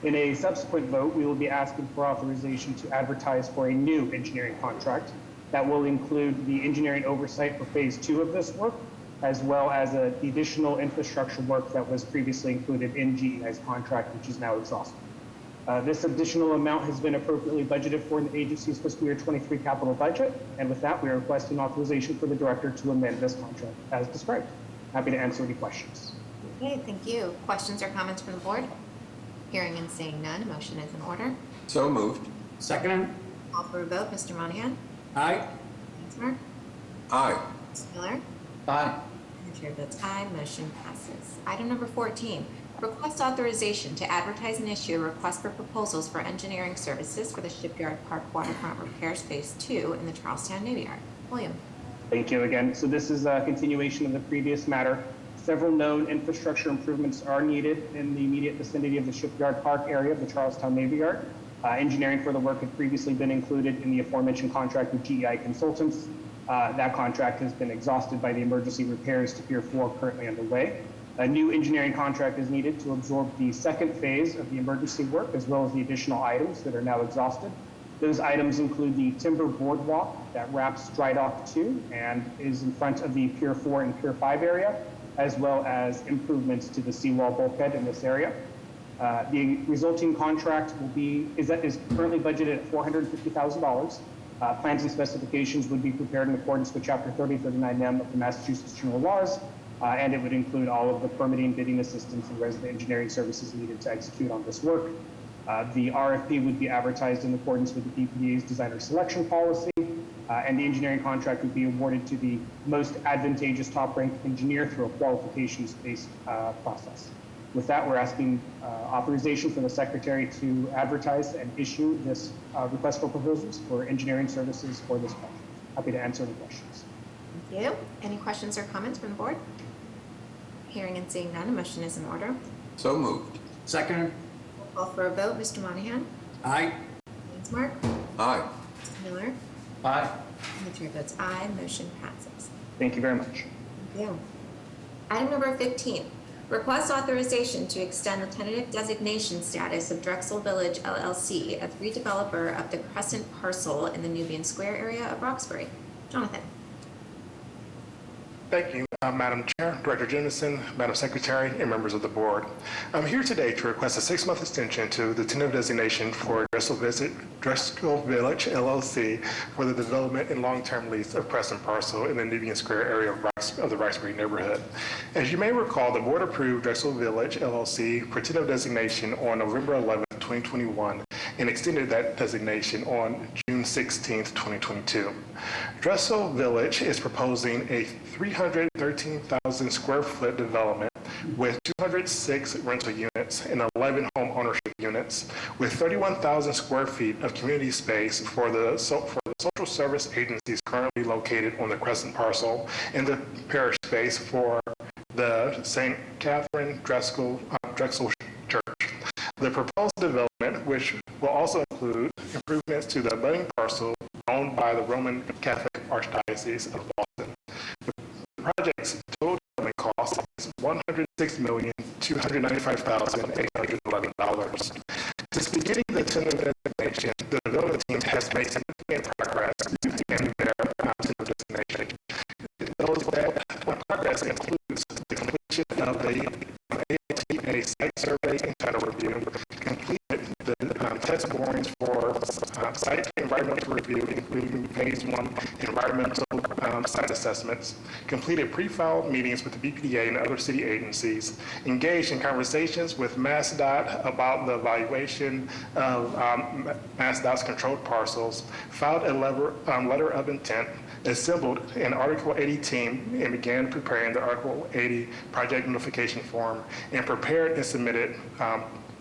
In a subsequent vote, we will be asking for authorization to advertise for a new engineering contract that will include the engineering oversight for phase 2 of this work, as well as the additional infrastructure work that was previously included in GEI's contract, which is now exhausted. This additional amount has been appropriately budgeted for in the agency's fiscal year 23 capital budget. And with that, we are requesting authorization for the director to amend this contract as described. Happy to answer any questions. Okay, thank you. Questions or comments from the board? Hearing and seeing none, a motion is in order. So moved. Second. Call for a vote. Mr. Monahan? Aye. Lansmark? Aye. Miller? Aye. And the chair votes aye, motion passes. Item number 14, request authorization to advertise and issue a request for proposals for engineering services for the Shipyard Park Waterfront Repairs Phase 2 in the Charlestown Navy Yard. William. Thank you again. So this is a continuation of the previous matter. Several known infrastructure improvements are needed in the immediate vicinity of the Shipyard Park area of the Charlestown Navy Yard. Engineering for the work had previously been included in the aforementioned contract with GEI Consultants. That contract has been exhausted by the emergency repairs to Pier 4 currently underway. A new engineering contract is needed to absorb the second phase of the emergency work, as well as the additional items that are now exhausted. Those items include the timber boardwalk that wraps Dry Dock 2 and is in front of the Pier 4 and Pier 5 area, as well as improvements to the seawall bulkhead in this area. The resulting contract is currently budgeted at $450,000. Plans and specifications would be prepared in accordance with Chapter 3039M of the Massachusetts General Laws, and it would include all of the permitting, bidding assistance, and resident engineering services needed to execute on this work. The RFP would be advertised in accordance with the BPDA's designer selection policy, and the engineering contract would be awarded to the most advantageous top-ranked engineer through a qualifications-based process. With that, we're asking authorization for the Secretary to advertise and issue this request for proposals for engineering services for this project. Happy to answer any questions. Thank you. Any questions or comments from the board? Hearing and seeing none, a motion is in order. So moved. Second. We'll call for a vote. Mr. Monahan? Aye. Lainsmark? Aye. Mr. Miller? Aye. And the chair votes aye, motion passes. Thank you very much. Thank you. Item number 15, request authorization to extend the tentative designation status of Drexel Village LLC, a redeveloper of the Crescent parcel in the Nubian Square area of Roxbury. Jonathan. Thank you, Madam Chair, Director Jemison, Madam Secretary, and members of the board. I'm here today to request a 6-month extension to the tentative designation for Drexel Village LLC for the development and long-term lease of Crescent parcel in the Nubian Square area of the Roxbury neighborhood. As you may recall, the board approved Drexel Village LLC for tentative designation on November 11, 2021, and extended that designation on June 16, 2022. Drexel Village is proposing a 313,000 square foot development with 206 rental units and 11 home ownership units with 31,000 square feet of community space for the social service agencies currently located on the Crescent parcel and the parish space for the St. Catherine Drexel Church. The proposed development, which will also include improvements to the abutting parcel owned by the Roman Catholic Archdiocese of Boston. The project's total development cost is $106,295,811. Since beginning the tentative designation, the development team has made significant progress in their tentative designation. That progress includes the completion of the ATA site survey and title review, completed the test borings for site environmental review, including phase 1 environmental site assessments, completed pre-filed meetings with the BPDA and other city agencies, engaged in conversations with MassDOT about the evaluation of MassDOT's controlled parcels, filed a letter of intent, assembled an Article 80 team, and began preparing the Article 80 project notification form, and prepared and submitted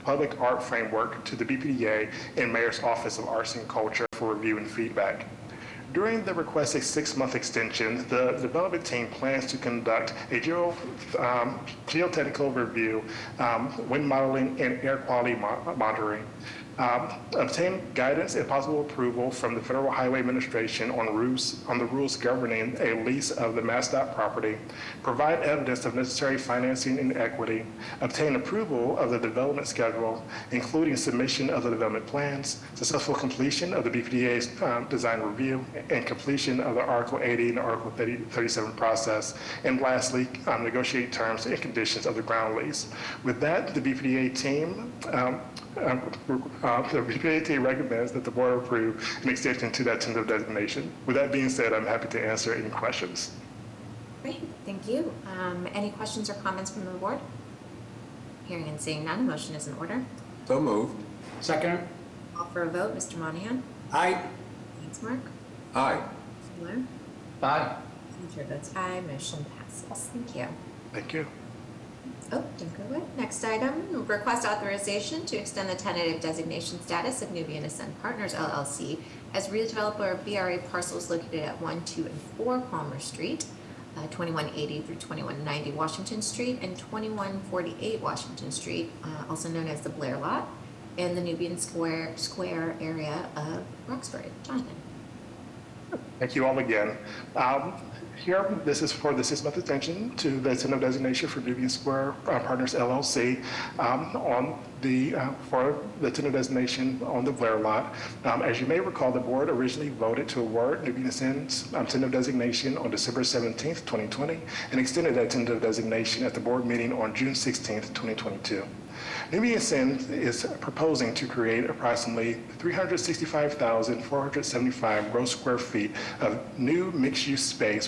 public art framework to the BPDA and Mayor's Office of Arts and Culture for review and feedback. During the requested 6-month extension, the development team plans to conduct a geotechnical review, wind modeling, and air quality monitoring, obtain guidance and possible approval from the Federal Highway Administration on the rules governing a lease of the MassDOT property, provide evidence of necessary financing and equity, obtain approval of the development schedule, including submission of the development plans, successful completion of the BPDA's design review, and completion of the Article 80 and Article 37 process, and lastly, negotiate terms and conditions of the ground lease. With that, the BPDA team the BPDA team recommends that the board approve an extension to that tentative designation. With that being said, I'm happy to answer any questions. Great, thank you. Any questions or comments from the board? Hearing and seeing none, motion is in order. So moved. Second. Call for a vote. Mr. Monahan? Aye. Lainsmark? Aye. Miller? Aye. Chair votes aye, motion passes. Thank you. Thank you. Oh, don't go away. Next item, request authorization to extend the tentative designation status of Nubian Ascend Partners LLC as redeveloper of BRA parcels located at 1, 2, and 4 Palmer Street, 2180 through 2190 Washington Street, and 2148 Washington Street, also known as the Blair Lot, in the Nubian Square area of Roxbury. Jonathan. Thank you all again. Here, this is for the 6-month extension to the tentative designation for Nubian Square Partners LLC for the tentative designation on the Blair Lot. As you may recall, the board originally voted to award Nubian Ascend's tentative designation on December 17th, 2020, and extended that tentative designation at the board meeting on June 16th, 2022. Nubian Ascend is proposing to create approximately 365,475 gross square feet of new mixed-use space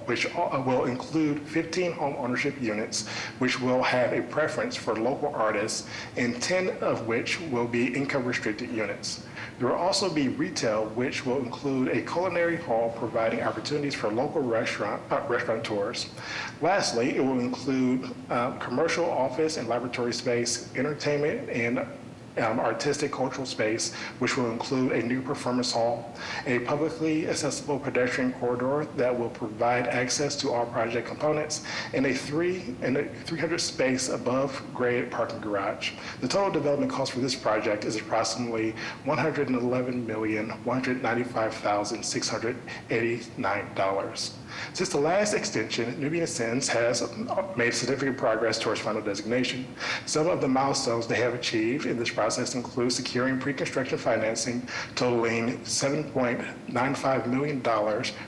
which will include 15 home ownership units, which will have a preference for local artists, and 10 of which will be income-restricted units. There will also be retail, which will include a culinary hall providing opportunities for local restaurateurs. Lastly, it will include commercial office and laboratory space, entertainment, and artistic cultural space, which will include a new performance hall, a publicly accessible pedestrian corridor that will provide access to all project components, and a 300 space above grade parking garage. The total development cost for this project is approximately $111,195,689. Since the last extension, Nubian Ascend has made significant progress towards final designation. Some of the milestones they have achieved in this process include securing pre-construction financing totaling $7.95 million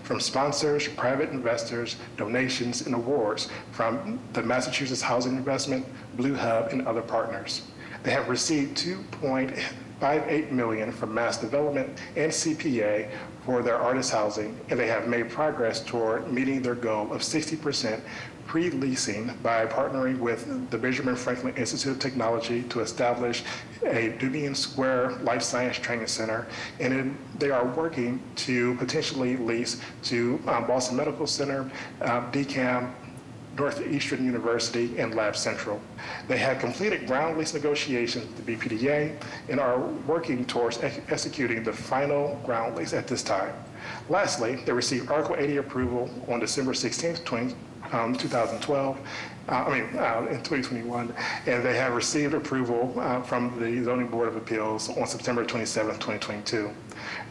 from sponsors, private investors, donations, and awards from the Massachusetts Housing Investment, Blue Hub, and other partners. They have received $2.58 million from Mass Development and CPA for their artist housing, and they have made progress toward meeting their goal of 60% pre-leasing by partnering with the Benjamin Franklin Institute of Technology to establish a Nubian Square Life Science Training Center, and they are working to potentially lease to Boston Medical Center, DCAM, Northeastern University, and Lab Central. They have completed ground lease negotiations with the BPDA and are working towards executing the final ground lease at this time. Lastly, they received Article 80 approval on December 16th, 2021, and they have received approval from the Zoning Board of Appeals on September 27th, 2022.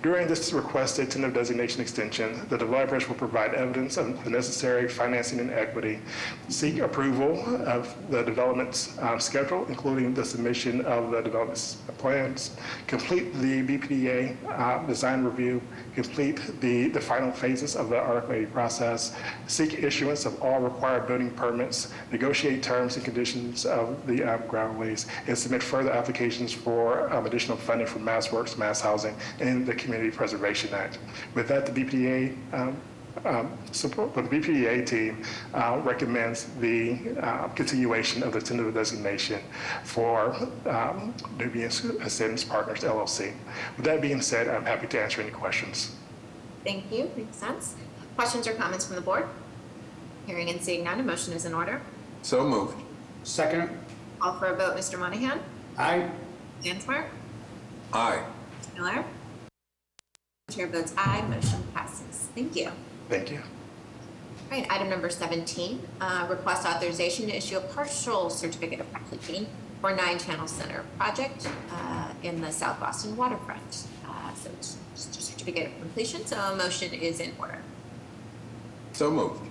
During this requested tentative designation extension, the developers will provide evidence of the necessary financing and equity, seek approval of the development schedule, including the submission of the development plans, complete the BPDA design review, complete the final phases of the Article 80 process, seek issuance of all required building permits, negotiate terms and conditions of the ground lease, and submit further applications for additional funding from MassWorks, Mass Housing, and the Community Preservation Act. With that, the BPDA team recommends the continuation of the tentative designation for Nubian Ascend Partners LLC. With that being said, I'm happy to answer any questions. Thank you. Makes sense. Questions or comments from the board? Hearing and seeing none, a motion is in order. So moved. Second. Call for a vote. Mr. Monahan? Aye. Lansmark? Aye. Mr. Miller? Chair votes aye, motion passes. Thank you. Thank you. All right, item number 17, request authorization to issue a partial certificate of completion for 9 Channel Center project in the South Boston waterfront. So it's just a certificate of completion, so a motion is in order. So moved.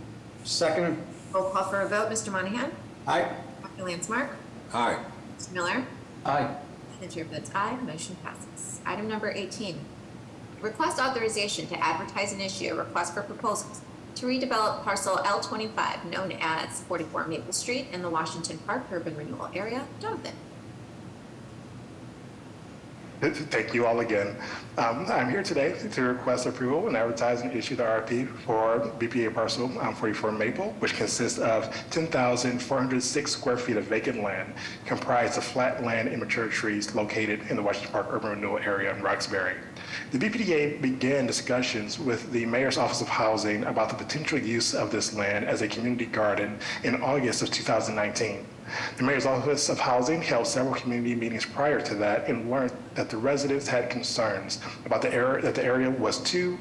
Second. Roll call for a vote. Mr. Monahan? Aye. Dr. Lansmark? Aye. Mr. Miller? Aye. The chair votes aye, motion passes. Item number 18, request authorization to advertise and issue a request for proposals to redevelop parcel L25, known as 44 Maple Street in the Washington Park urban renewal area. Jonathan. Thank you all again. I'm here today to request approval and advertise and issue the RFP for BPA parcel 44 Maple, which consists of 10,406 square feet of vacant land, comprised of flat land and mature trees located in the Washington Park urban renewal area in Roxbury. The BPDA began discussions with the Mayor's Office of Housing about the potential use of this land as a community garden in August of 2019. The Mayor's Office of Housing held several community meetings prior to that and learned that the residents had concerns about the area, that the area was too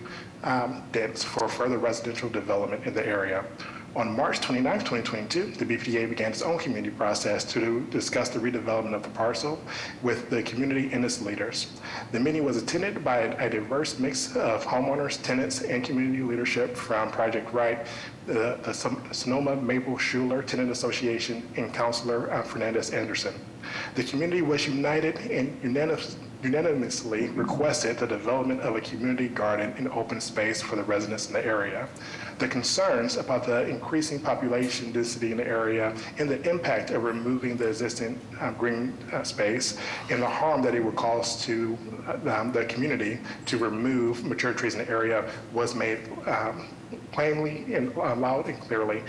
dense for further residential development in the area. On March 29, 2022, the BPDA began its own community process to discuss the redevelopment of the parcel with the community and its leaders. The meeting was attended by a diverse mix of homeowners, tenants, and community leadership from Project Right, the Sonoma Maple Schuler Tenant Association, and Councilor Fernandez Anderson. The community was united and unanimously requested the development of a community garden and open space for the residents in the area. The concerns about the increasing population density in the area and the impact of removing the existing green space and the harm that it would cause to the community to remove mature trees in the area was made plainly and loud and clearly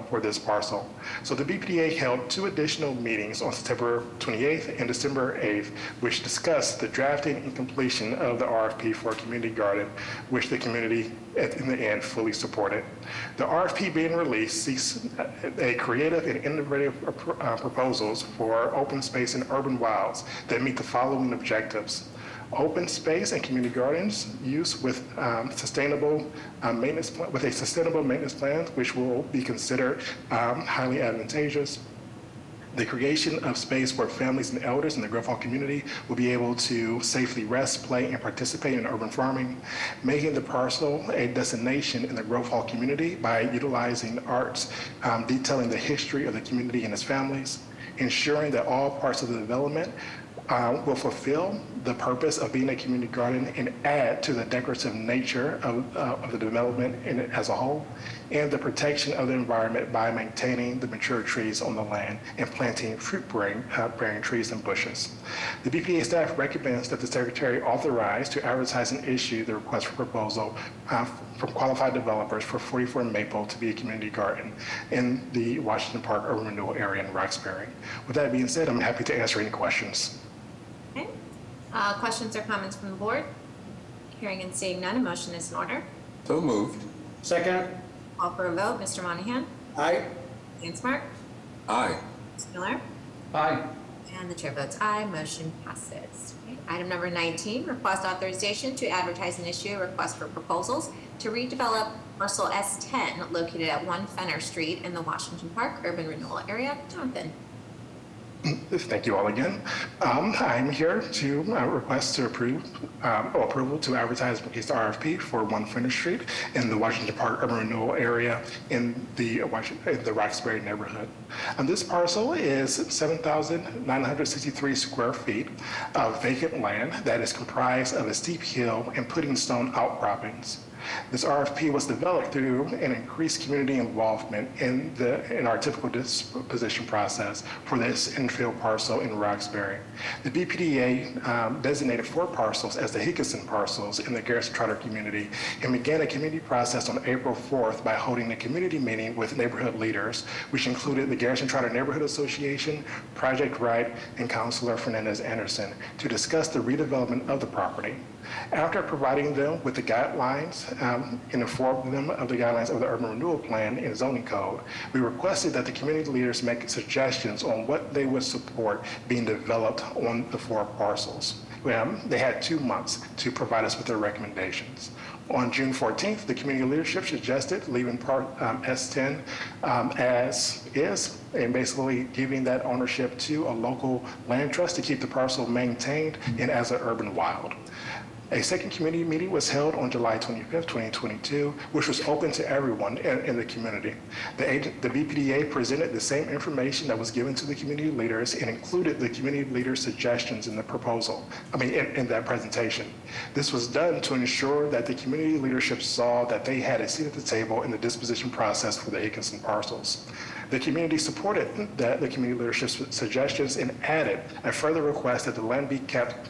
for this parcel. So the BPDA held 2 additional meetings on September 28th and December 8th, which discussed the drafting and completion of the RFP for a community garden, which the community in the end fully supported. The RFP being released seeks a creative and innovative proposals for open space and urban wilds that meet the following objectives: open space and community gardens use with sustainable maintenance plan, which will be considered highly advantageous. The creation of space where families and elders in the Grove Hall community will be able to safely rest, play, and participate in urban farming. Making the parcel a destination in the Grove Hall community by utilizing arts, detailing the history of the community and its families. Ensuring that all parts of the development will fulfill the purpose of being a community garden and add to the decorative nature of the development in it as a whole, and the protection of the environment by maintaining the mature trees on the land and planting fruit-bearing trees and bushes. The BPDA staff recommends that the Secretary authorize to advertise and issue the request for proposal from qualified developers for 44 Maple to be a community garden in the Washington Park urban renewal area in Roxbury. With that being said, I'm happy to answer any questions. Okay. Questions or comments from the board? Hearing and seeing none, a motion is in order. So moved. Second. Call for a vote. Mr. Monahan? Aye. Lansmark? Aye. Mr. Miller? Aye. And the chair votes aye. Motion passes. Okay. Item number 19, request authorization to advertise and issue a request for proposals to redevelop parcel S10 located at 1 Fenner Street in the Washington Park urban renewal area. Jonathan? Thank you all again. I'm here to request to approval to advertise the RFP for 1 Fenner Street in the Washington Park urban renewal area in the Roxbury neighborhood. This parcel is 7,963 square feet of vacant land that is comprised of a steep hill and pudding stone outcroppings. This RFP was developed through an increased community involvement in our typical disposition process for this infill parcel in Roxbury. The BPDA designated 4 parcels as the Hickinson parcels in the Garrison Trotter community and began a community process on April 4th by holding a community meeting with neighborhood leaders, which included the Garrison Trotter Neighborhood Association, Project Right, and Councilor Fernandez Anderson to discuss the redevelopment of the property. After providing them with the guidelines and informing them of the guidelines of the Urban Renewal Plan and Zoning Code, we requested that the community leaders make suggestions on what they would support being developed on the 4 parcels. They had 2 months to provide us with their recommendations. On June 14th, the community leadership suggested leaving Part S10 as is and basically giving that ownership to a local land trust to keep the parcel maintained and as an urban wild. A second community meeting was held on July 25th, 2022, which was open to everyone in the community. The BPDA presented the same information that was given to the community leaders and included the community leaders' suggestions in the proposal, in that presentation. This was done to ensure that the community leadership saw that they had a seat at the table in the disposition process for the Hickinson parcels. The community supported the community leadership's suggestions and added a further request that the land be kept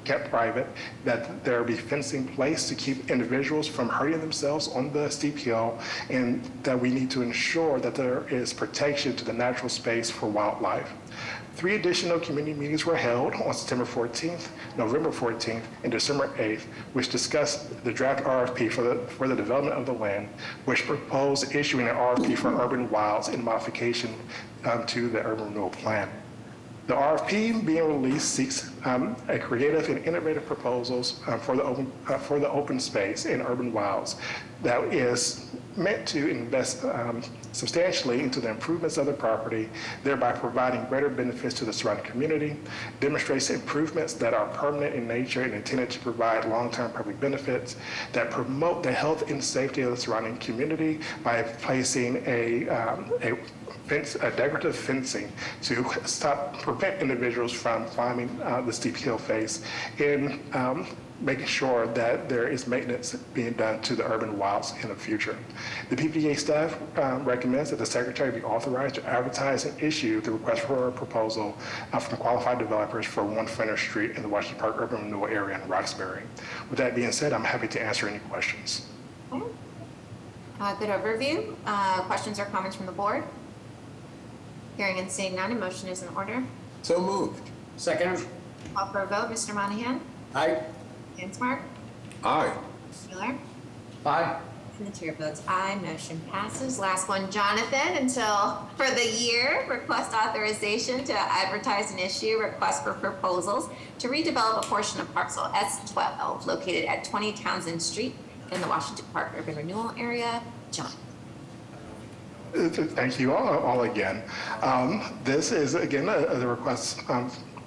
kept private, that there be fencing placed to keep individuals from hurting themselves on the steep hill, and that we need to ensure that there is protection to the natural space for wildlife. 3 additional community meetings were held on September 14th, November 14th, and December 8th, which discussed the draft RFP for the development of the land, which proposed issuing an RFP for urban wilds in modification to the urban renewal plan. The RFP being released seeks a creative and innovative proposals for the open space and urban wilds that is meant to invest substantially into the improvements of the property, thereby providing greater benefits to the surrounding community, demonstrates improvements that are permanent in nature and intended to provide long-term public benefits, that promote the health and safety of the surrounding community by placing a decorative fencing to prevent individuals from climbing the steep hill face, and making sure that there is maintenance being done to the urban wilds in the future. The BPDA staff recommends that the Secretary be authorized to advertise and issue the request for a proposal from qualified developers for 1 Fenner Street in the Washington Park Urban Renewal Area in Roxbury. With that being said, I'm happy to answer any questions. Good overview. Questions or comments from the board? Hearing and seeing none, a motion is in order. So moved. Second. Call for a vote. Mr. Monahan? Aye. Lansmark? Aye. Miller? Aye. And the chair votes aye. Motion passes. Last one, Jonathan, for the year, request authorization to advertise and issue request for proposals to redevelop a portion of parcel S12 located at 20 Townsend Street in the Washington Park Urban Renewal Area. John. Thank you all again. This is, again, the request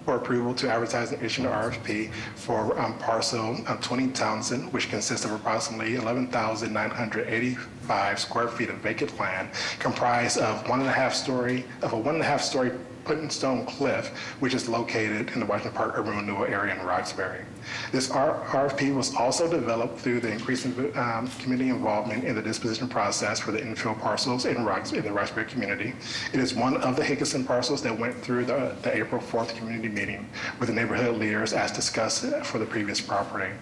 for approval to advertise and issue an RFP for parcel 20 Townsend, which consists of approximately 11,985 square feet of vacant land, comprised of a 1.5 story put in stone cliff, which is located in the Washington Park Urban Renewal Area in Roxbury. This RFP was also developed through the increasing community involvement in the disposition process for the infill parcels in the Roxbury community. It is one of the Higginson parcels that went through the April 4th community meeting with the neighborhood leaders as discussed for the previous property.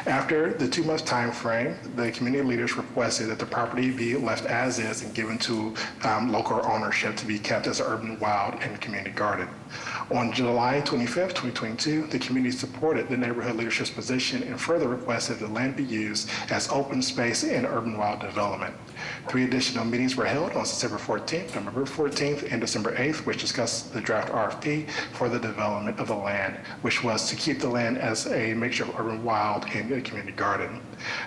After the 2-month time frame, the community leaders requested that the property be left as is and given to local ownership to be kept as an urban wild and community garden. On July 25th, 2022, the community supported the neighborhood leadership's position and further requested the land be used as open space and urban wild development. 3 additional meetings were held on September 14th, November 14th, and December 8th, which discussed the draft RFP for the development of the land, which was to keep the land as a mixture of urban wild and a community garden.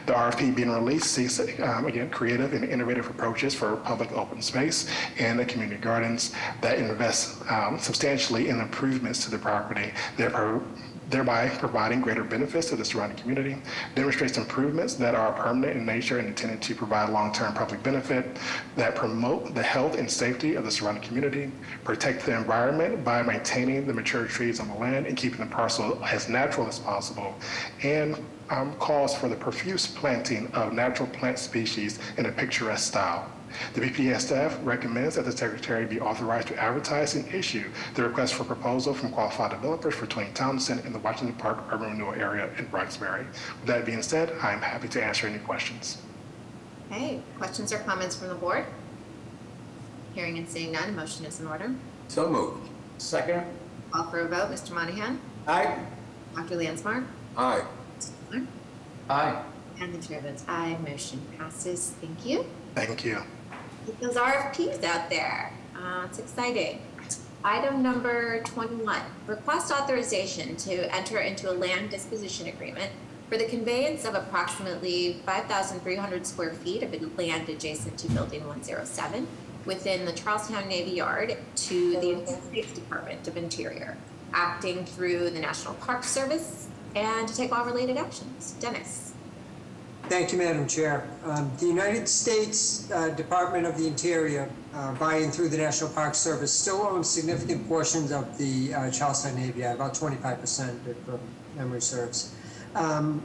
The RFP being released seeks, again, creative and innovative approaches for public open space and the community gardens that invest substantially in improvements to the property, thereby providing greater benefits to the surrounding community, demonstrates improvements that are permanent in nature and intended to provide long-term public benefit, that promote the health and safety of the surrounding community, protect the environment by maintaining the mature trees on the land and keeping the parcel as natural as possible, and calls for the profuse planting of natural plant species in a picturesque style. The BPDA staff recommends that the Secretary be authorized to advertise and issue the request for proposal from qualified developers for 20 Townsend in the Washington Park Urban Renewal Area in Roxbury. With that being said, I am happy to answer any questions. Okay, questions or comments from the board? Hearing and seeing none, a motion is in order. So moved. Second. Call for a vote. Mr. Monahan? Aye. Dr. Lansmark? Aye. Miller? Aye. And the chair votes aye. Motion passes. Thank you. Thank you. Get those RFPs out there. It's exciting. Item number 21, request authorization to enter into a land disposition agreement for the conveyance of approximately 5,300 square feet of land adjacent to Building 107 within the Charlestown Navy Yard to the United States Department of Interior, acting through the National Park Service, and to take all related actions. Dennis. Thank you, Madam Chair. The United States Department of the Interior, by and through the National Park Service, still owns significant portions of the Charlestown Navy Yard, about 25% if memory serves,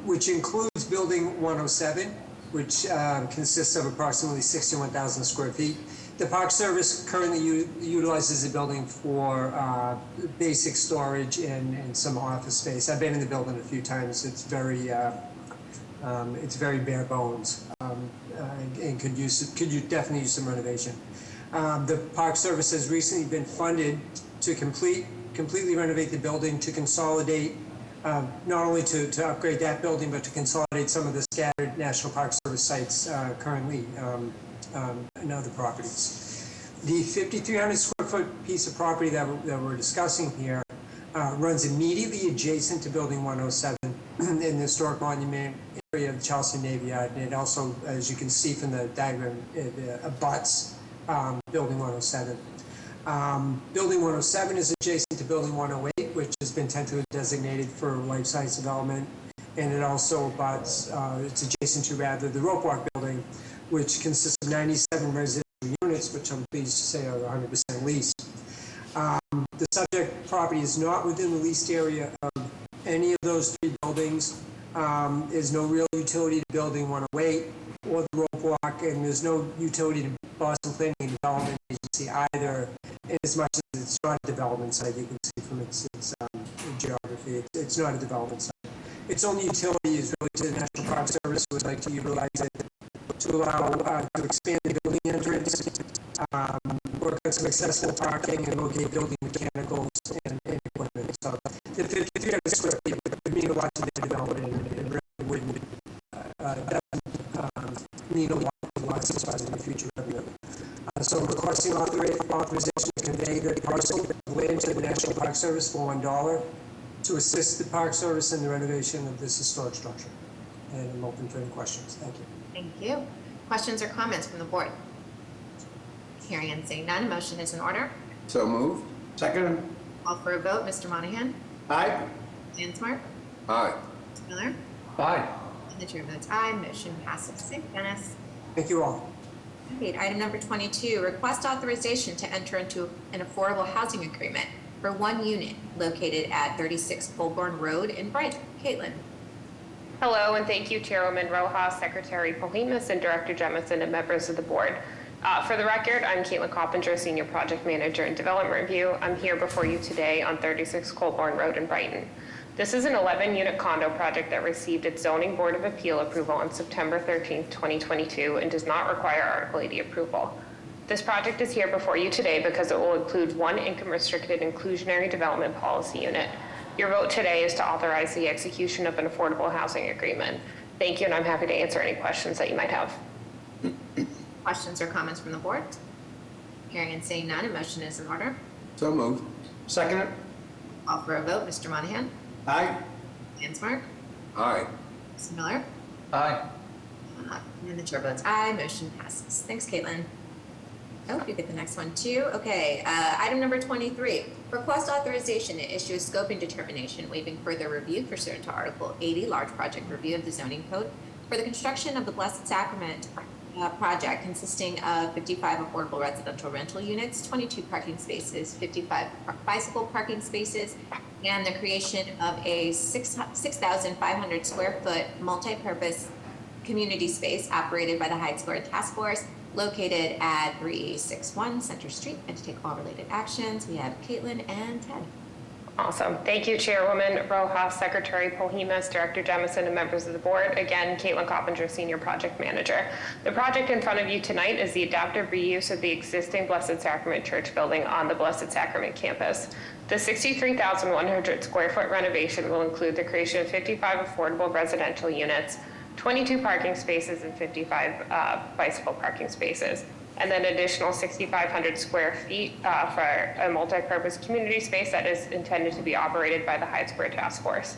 which includes Building 107, which consists of approximately 61,000 square feet. The Park Service currently utilizes the building for basic storage and some office space. I've been in the building a few times. It's very bare bones and could definitely use some renovation. The Park Service has recently been funded to completely renovate the building, to consolidate, not only to upgrade that building, but to consolidate some of the scattered National Park Service sites currently in other properties. The 5,300 square foot piece of property that we're discussing here runs immediately adjacent to Building 107 in the historic monument area of the Charleston Navy Yard. And it also, as you can see from the diagram, it abuts Building 107. Building 107 is adjacent to Building 108, which has been tentatively designated for life science development. And it also abuts, it's adjacent to rather the Rope Walk building, which consists of 97 residential units, which I'm pleased to say are 100% leased. The subject property is not within the leased area of any of those three buildings. There's no real utility to Building 108 or the Rope Walk, and there's no utility to Boston Planning and Development Agency either, in as much as it's not a development site. You can see from its geography, it's not a development site. Its only utility is really to the National Park Service, who would like to utilize it to allow to expand the building entrance, work on some accessible parking, and locate building mechanicals and equipment. So the 5,300 square feet would mean a lot to the development, and really wouldn't mean a lot as far as the future revenue. So requesting authorization to convey the parcel of land to the National Park Service for $1 to assist the Park Service in the renovation of this historic structure. And I'm open for any questions. Thank you. Thank you. Questions or comments from the board? Hearing and seeing none, a motion is in order. So moved. Second. Call for a vote. Mr. Monahan? Aye. Lansmark? Aye. Mr. Miller? Aye. And the chair votes aye. Motion passes. Thank you, Dennis. Thank you all. Okay, item number 22, request authorization to enter into an affordable housing agreement for one unit located at 36 Colborne Road in Brighton. Caitlin. Hello, and thank you, Chairwoman Rojas, Secretary Polhemus, and Director Jemison, and members of the board. For the record, I'm Caitlin Coppinger, Senior Project Manager in Development Review. I'm here before you today on 36 Colborne Road in Brighton. This is an 11-unit condo project that received its Zoning Board of Appeal approval on September 13th, 2022, and does not require Article 80 approval. This project is here before you today because it will include one income-restricted inclusionary development policy unit. Your vote today is to authorize the execution of an affordable housing agreement. Thank you, and I'm happy to answer any questions that you might have. Questions or comments from the board? Hearing and seeing none, a motion is in order. So moved. Second. Call for a vote. Mr. Monahan? Aye. Lansmark? Aye. Mr. Miller? Aye. And the chair votes aye. Motion passes. Thanks, Caitlin. Oh, you get the next one too. Okay, item number 23, request authorization to issue a scoping determination waiving further review pursuant to Article 80, large project review of the zoning code for the construction of the Blessed Sacrament project consisting of 55 affordable residential rental units, 22 parking spaces, 55 bicycle parking spaces, and the creation of a 6,500 square foot multi-purpose community space operated by the Hyde Square Task Force located at 361 Center Street. And to take all related actions, we have Caitlin and Ted. Awesome. Thank you, Chairwoman Rojas, Secretary Polhemus, Director Jemison, and members of the board. Again, Caitlin Coppinger, Senior Project Manager. The project in front of you tonight is the adaptive reuse of the existing Blessed Sacrament Church building on the Blessed Sacrament campus. The 63,100 square foot renovation will include the creation of 55 affordable residential units, 22 parking spaces, and 55 bicycle parking spaces, and then additional 6,500 square feet for a multi-purpose community space that is intended to be operated by the Hyde Square Task Force.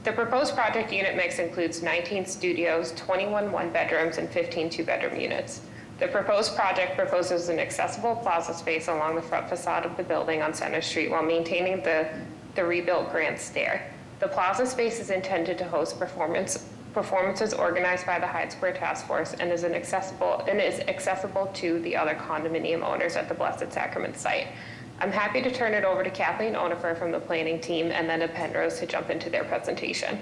The proposed project unit mix includes 19 studios, 21 one-bedrooms, and 15 two-bedroom units. The proposed project proposes an accessible plaza space along the front facade of the building on Center Street while maintaining the rebuilt grand stair. The plaza space is intended to host performances organized by the Hyde Square Task Force and is accessible to the other condominium owners at the Blessed Sacrament site. I'm happy to turn it over to Kathleen Onifer from the planning team and then to Penrose to jump into their presentation.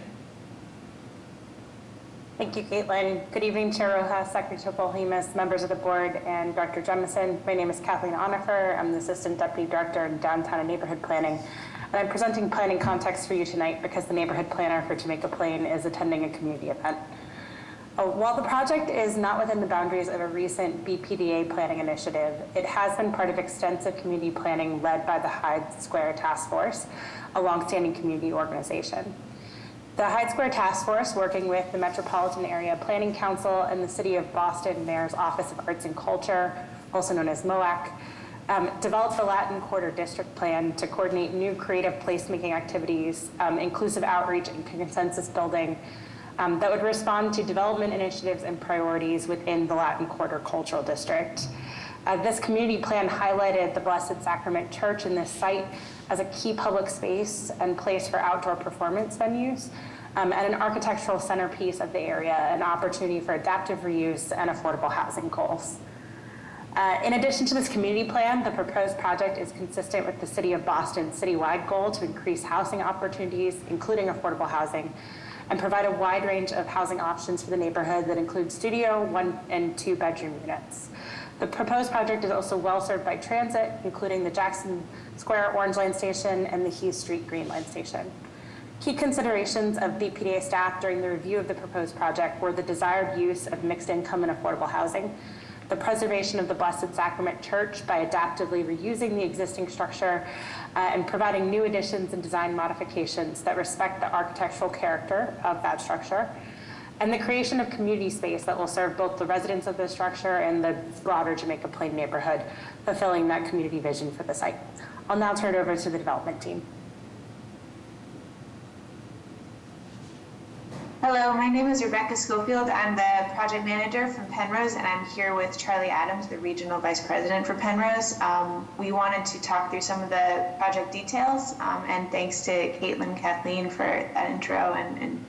Thank you, Caitlin. Good evening, Chair Rojas, Secretary Polhemus, members of the board, and Director Jemison. My name is Kathleen Onifer. I'm the Assistant Deputy Director in Downtown and Neighborhood Planning. And I'm presenting planning context for you tonight because the neighborhood planner for Jamaica Plain is attending a community event. While the project is not within the boundaries of a recent BPDA planning initiative, it has been part of extensive community planning led by the Hyde Square Task Force, a longstanding community organization. The Hyde Square Task Force, working with the Metropolitan Area Planning Council and the City of Boston Mayor's Office of Arts and Culture, also known as MOAC, developed the Latin Quarter District Plan to coordinate new creative placemaking activities, inclusive outreach and consensus building that would respond to development initiatives and priorities within the Latin Quarter Cultural District. This community plan highlighted the Blessed Sacrament Church in this site as a key public space and place for outdoor performance venues, and an architectural centerpiece of the area, an opportunity for adaptive reuse and affordable housing goals. In addition to this community plan, the proposed project is consistent with the City of Boston's citywide goal to increase housing opportunities, including affordable housing, and provide a wide range of housing options for the neighborhood that include studio, 1 and 2 bedroom units. The proposed project is also well served by transit, including the Jackson Square Orange Line Station and the Hughes Street Green Line Station. Key considerations of BPDA staff during the review of the proposed project were the desired use of mixed income and affordable housing, the preservation of the Blessed Sacrament Church by adaptively reusing the existing structure and providing new additions and design modifications that respect the architectural character of that structure, and the creation of community space that will serve both the residents of the structure and the broader Jamaica Plain neighborhood, fulfilling that community vision for the site. I'll now turn it over to the development team. Hello, my name is Rebecca Schofield. I'm the project manager from Penrose, and I'm here with Charlie Adams, the regional vice president for Penrose. We wanted to talk through some of the project details, and thanks to Caitlin, Kathleen for that intro and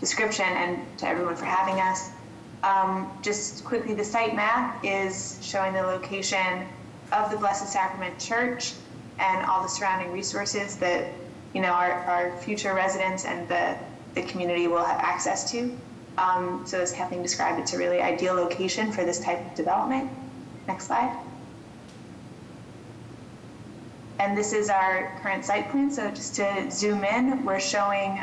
description, and to everyone for having us. Just quickly, the site map is showing the location of the Blessed Sacrament Church and all the surrounding resources that our future residents and the community will have access to. So as Kathleen described, it's a really ideal location for this type of development. Next slide. And this is our current site plan. So just to zoom in, we're showing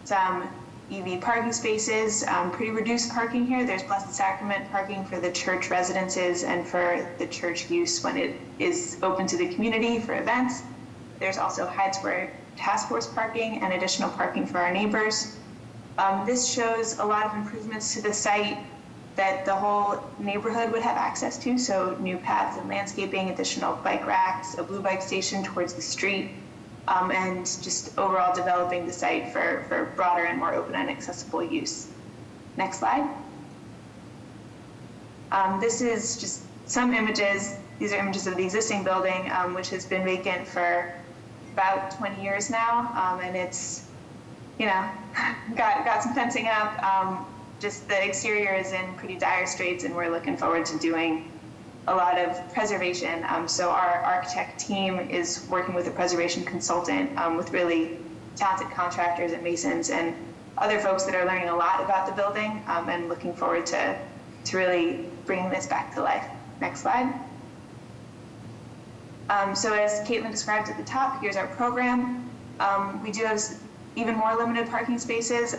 some EV parking spaces, pretty reduced parking here. There's Blessed Sacrament parking for the church residences and for the church use when it is open to the community for events. There's also Hyde Square Task Force parking and additional parking for our neighbors. This shows a lot of improvements to the site that the whole neighborhood would have access to. So new paths and landscaping, additional bike racks, a blue bike station towards the street, and just overall developing the site for broader and more open and accessible use. Next slide. This is just some images. These are images of the existing building, which has been vacant for about 20 years now, and it's, got some fencing up. Just the exterior is in pretty dire straits, and we're looking forward to doing a lot of preservation. So our architect team is working with a preservation consultant with really talented contractors and masons and other folks that are learning a lot about the building, and looking forward to really bringing this back to life. Next slide. So as Caitlin described at the top, here's our program. We do have even more limited parking spaces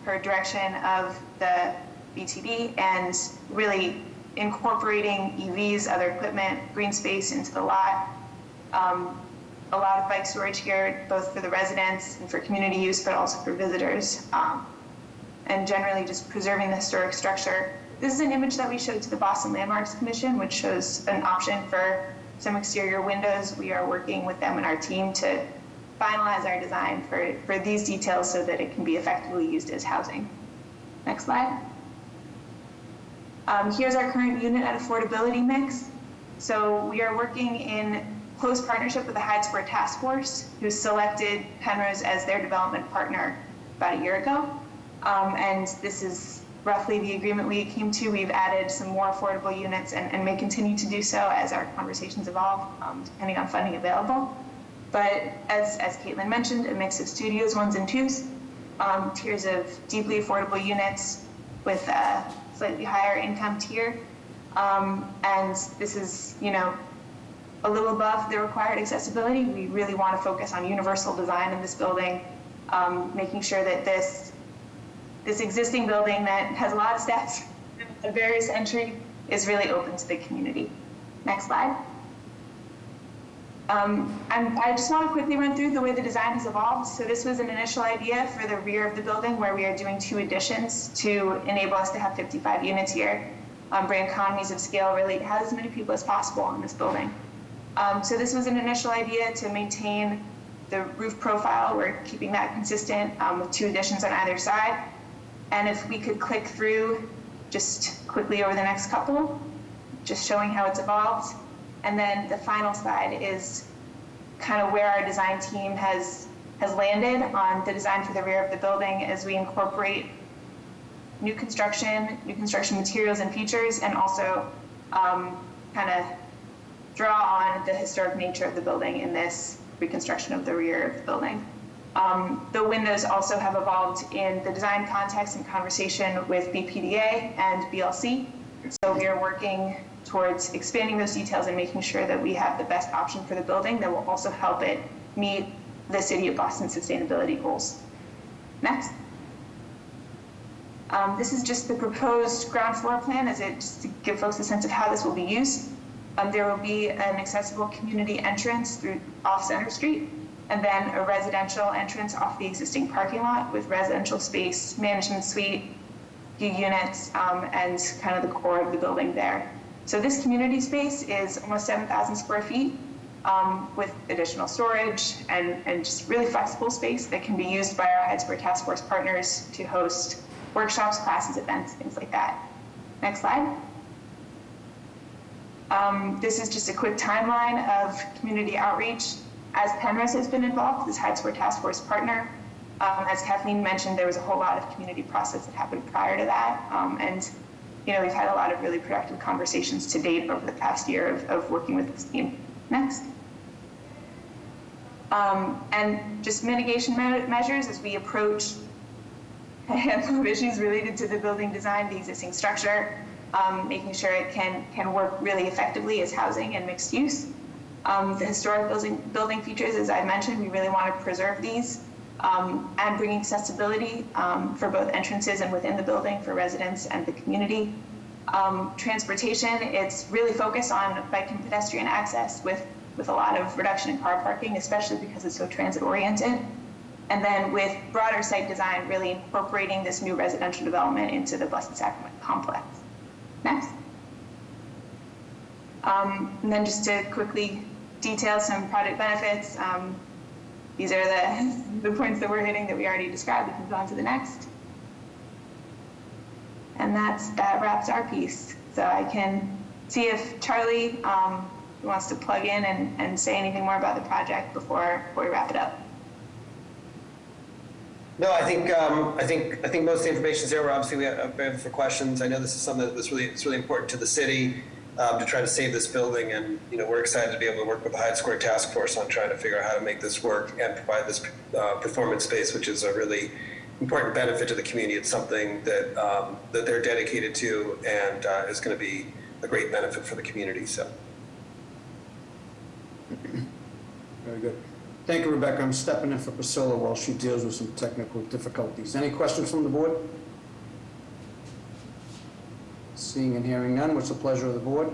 per direction of the BTD, and really incorporating EVs, other equipment, green space into the lot. A lot of bike storage here, both for the residents and for community use, but also for visitors. And generally just preserving the historic structure. This is an image that we showed to the Boston Landmarks Commission, which shows an option for some exterior windows. We are working with them and our team to finalize our design for these details so that it can be effectively used as housing. Next slide. Here's our current unit and affordability mix. So we are working in close partnership with the Hyde Square Task Force, who selected Penrose as their development partner about a year ago. And this is roughly the agreement we came to. We've added some more affordable units and may continue to do so as our conversations evolve, depending on funding available. But as Caitlin mentioned, a mix of studios, 1s and 2s, tiers of deeply affordable units, with a slightly higher income tier. And this is, a little above the required accessibility. We really want to focus on universal design in this building, making sure that this existing building that has a lot of steps at various entry is really open to the community. Next slide. And I just want to quickly run through the way the design has evolved. So this was an initial idea for the rear of the building where we are doing 2 additions to enable us to have 55 units here, bring economies of scale, really have as many people as possible in this building. So this was an initial idea to maintain the roof profile. We're keeping that consistent with 2 additions on either side. And if we could click through just quickly over the next couple, just showing how it's evolved. And then the final slide is kind of where our design team has landed on the design for the rear of the building as we incorporate new construction materials and features, and also kind of draw on the historic nature of the building in this reconstruction of the rear of the building. The windows also have evolved in the design context and conversation with BPDA and BLC. So we are working towards expanding those details and making sure that we have the best option for the building that will also help it meet the City of Boston sustainability goals. Next. This is just the proposed ground floor plan just to give folks a sense of how this will be used. There will be an accessible community entrance through off Center Street, and then a residential entrance off the existing parking lot with residential space, management suite, few units, and kind of the core of the building there. So this community space is almost 7,000 square feet with additional storage and just really flexible space that can be used by our Hyde Square Task Force partners to host workshops, classes, events, things like that. Next slide. This is just a quick timeline of community outreach. As Penrose has been involved, this Hyde Square Task Force partner, as Kathleen mentioned, there was a whole lot of community process that happened prior to that. And we've had a lot of really productive conversations to date over the past year of working with this team. Next. And just mitigation measures as we approach a handful of issues related to the building design, the existing structure, making sure it can work really effectively as housing and mixed use. The historic building features, as I mentioned, we really want to preserve these and bring accessibility for both entrances and within the building for residents and the community. Transportation, it's really focused on bike and pedestrian access with a lot of reduction in car parking, especially because it's so transit oriented. And then with broader site design, really incorporating this new residential development into the Blessed Sacrament complex. Next. And then just to quickly detail some project benefits, these are the points that we're hitting that we already described. We can go on to the next. And that wraps our piece. So I can see if Charlie wants to plug in and say anything more about the project before we wrap it up. No, I think most of the information is there. We're obviously available for questions. I know this is something that's really important to the city to try to save this building, and we're excited to be able to work with the Hyde Square Task Force on trying to figure out how to make this work and provide this performance space, which is a really important benefit to the community. It's something that that they're dedicated to and is going to be a great benefit for the community. So, very good. Thank you, Rebecca. I'm stepping in for Priscilla while she deals with some technical difficulties. Any questions from the board? Seeing and hearing none, what's the pleasure of the board?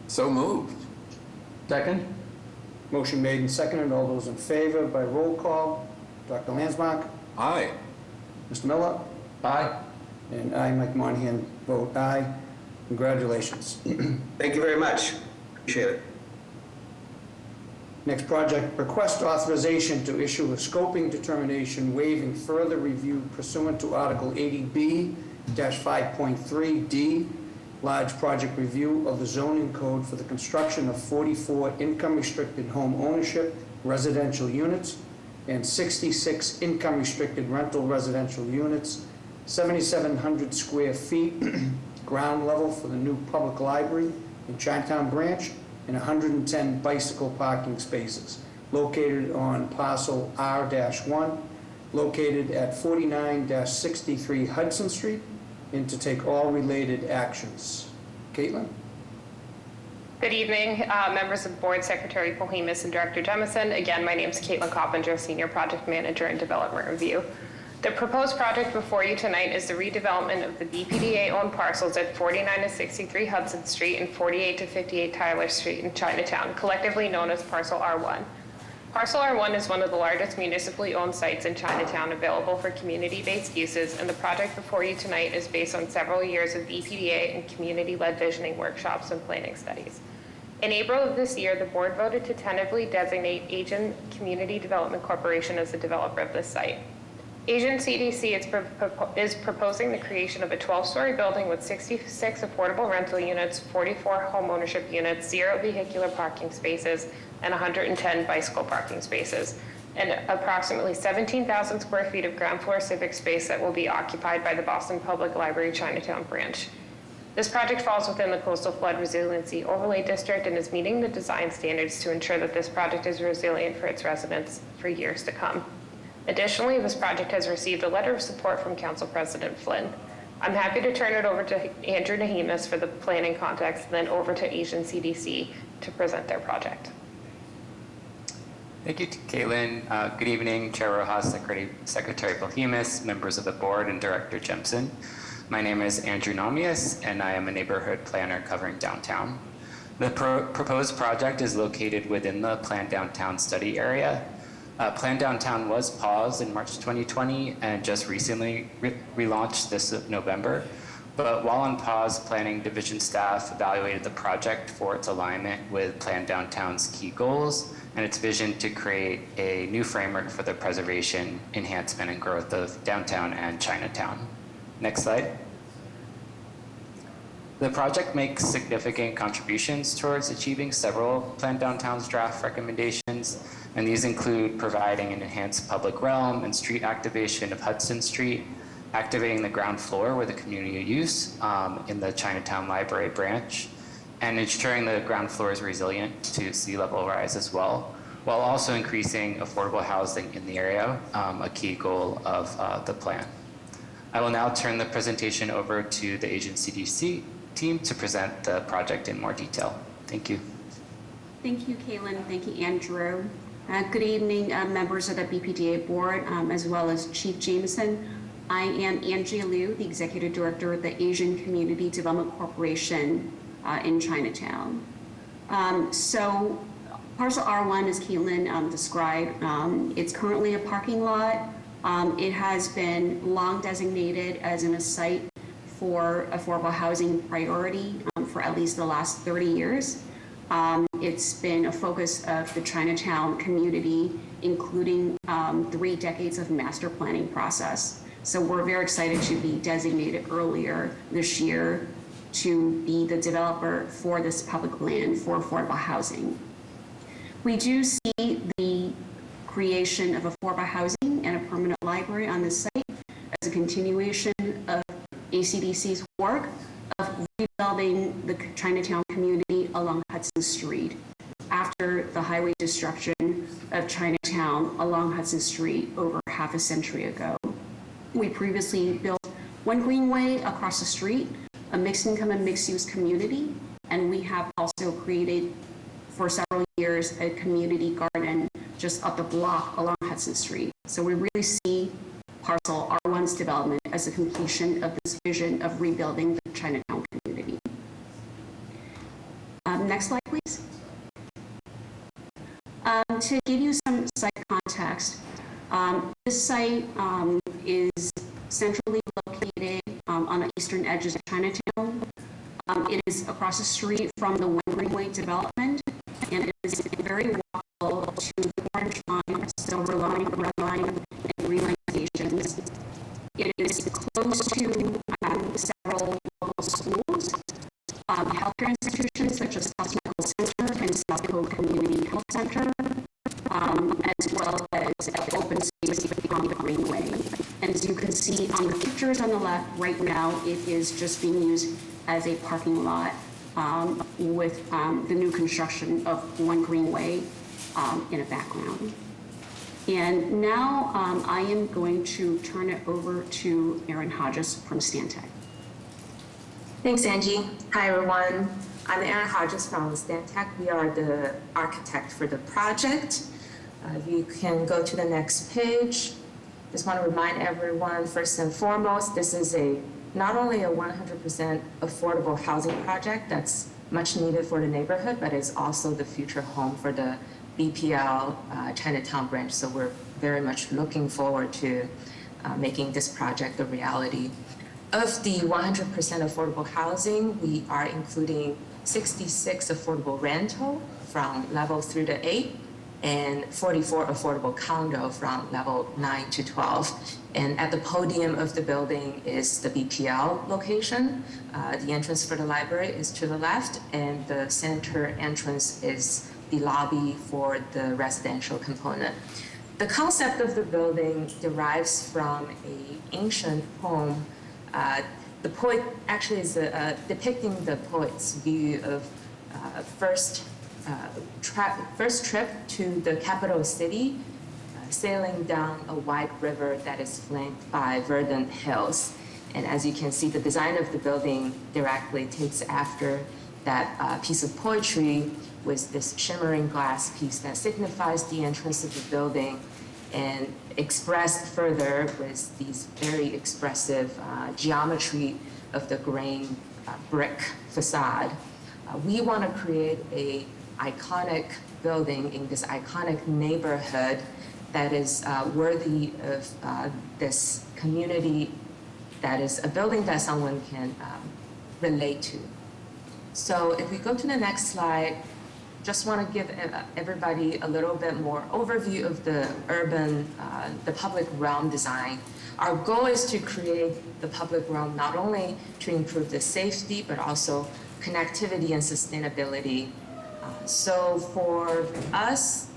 So moved. Second? Motion made and seconded. All those in favor by roll call. Dr. Landsmark? Aye. Mr. Miller? Aye. And I, Mike Monahan, vote aye. Congratulations. thank you very much. Appreciate it. Next project, request authorization to issue a scoping determination waiving further review pursuant to Article 80B-5.3D, large project review of the zoning code for the construction of 44 income-restricted home ownership residential units and 66 income-restricted rental residential units, 7,700 square feet ground level for the new public library in Chinatown Branch, and 110 bicycle parking spaces located on parcel R-1, located at 49-63 Hudson Street, and to take all related actions. Caitlin? Good evening, members of the board, Secretary Polhemus and Director Jemison. Again, my name is Caitlin Coppinger, Senior Project Manager in Development Review. The proposed project before you tonight is the redevelopment of the BPDA-owned parcels at 49 to 63 Hudson Street and 48 to 58 Tyler Street in Chinatown, collectively known as Parcel R1. Parcel R1 is one of the largest municipally owned sites in Chinatown available for community-based uses, and the project before you tonight is based on several years of BPDA and community-led visioning workshops and planning studies. In April of this year, the board voted to tentatively designate Asian Community Development Corporation as the developer of this site. Asian CDC is proposing the creation of a 12-story building with 66 affordable rental units, 44 homeownership units, 0 vehicular parking spaces, and 110 bicycle parking spaces, and approximately 17,000 square feet of ground floor civic space that will be occupied by the Boston Public Library Chinatown branch. This project falls within the Coastal Flood Resiliency Overlay District and is meeting the design standards to ensure that this project is resilient for its residents for years to come. Additionally, this project has received a letter of support from Council President Flynn. I'm happy to turn it over to Andrew Nahimis for the planning context, and then over to Asian CDC to present their project. Thank you, Caitlin. Good evening, Chair Rojas, Secretary Polhemus, members of the board, and Director Jemison. My name is Andrew Namias, and I am a neighborhood planner covering downtown. The proposed project is located within the Planned Downtown study area. Planned Downtown was paused in March 2020 and just recently relaunched this November. But while on pause, Planning Division staff evaluated the project for its alignment with Planned Downtown's key goals and its vision to create a new framework for the preservation, enhancement, and growth of downtown and Chinatown. Next slide. The project makes significant contributions towards achieving several Planned Downtown's draft recommendations, and these include providing an enhanced public realm and street activation of Hudson Street, activating the ground floor with a community use in the Chinatown Library branch, and ensuring the ground floor is resilient to sea level rise as well, while also increasing affordable housing in the area, a key goal of the plan. I will now turn the presentation over to the Asian CDC team to present the project in more detail. Thank you. Thank you, Caitlin. Thank you, Andrew. Good evening, members of the BPDA board, as well as Chief Jameson. I am Angie Liu, the Executive Director of the Asian Community Development Corporation in Chinatown. So Parcel R1, as Caitlin described, it's currently a parking lot. It has been long designated as a site for affordable housing priority for at least the last 30 years. It's been a focus of the Chinatown community, including 3 decades of master planning process. So we're very excited to be designated earlier this year to be the developer for this public land for affordable housing. We do see the creation of affordable housing and a permanent library on this site as a continuation of ACDC's work of rebuilding the Chinatown community along Hudson Street after the highway destruction of Chinatown along Hudson Street over half a century ago. We previously built one greenway across the street, a mixed income and mixed use community, and we have also created for several years a community garden just up the block along Hudson Street. So we really see Parcel R1's development as a completion of this vision of rebuilding the Chinatown community. Next slide, please. To give you some site context, this site is centrally located on the eastern edges of Chinatown. It is across the street from the One Greenway development, and it is very walkable to the Orange Line, Silver Line, Red Line, and Green Line stations. It is close to several local schools, healthcare institutions such as South Medical Center and South Code Community Health Center, as well as open space on the Greenway. And as you can see on the pictures on the left, right now it is just being used as a parking lot with the new construction of One Greenway in a background. And now I am going to turn it over to Aaron Hodges from Stantec. Thanks, Angie. Hi, everyone. I'm Erin Hodges from Stantec. We are the architect for the project. If you can go to the next page. Just want to remind everyone, first and foremost, this is not only a 100% affordable housing project that's much needed for the neighborhood, but it's also the future home for the BPL Chinatown branch. So we're very much looking forward to making this project a reality. Of the 100% affordable housing, we are including 66 affordable rental from level 3 to 8 and 44 affordable condo from level 9 to 12. And at the podium of the building is the BPL location. The entrance for the library is to the left, and the center entrance is the lobby for the residential component. The concept of the building derives from an ancient poem. The poet actually is depicting the poet's view of first trip to the capital city, sailing down a wide river that is flanked by verdant hills. And as you can see, the design of the building directly takes after that piece of poetry with this shimmering glass piece that signifies the entrance of the building, and expressed further with these very expressive geometry of the grain brick facade. We want to create an iconic building in this iconic neighborhood that is worthy of this community, that is a building that someone can relate to. So if we go to the next slide, just want to give everybody a little bit more overview of the urban, the public realm design. Our goal is to create the public realm not only to improve the safety, but also connectivity and sustainability. So for us,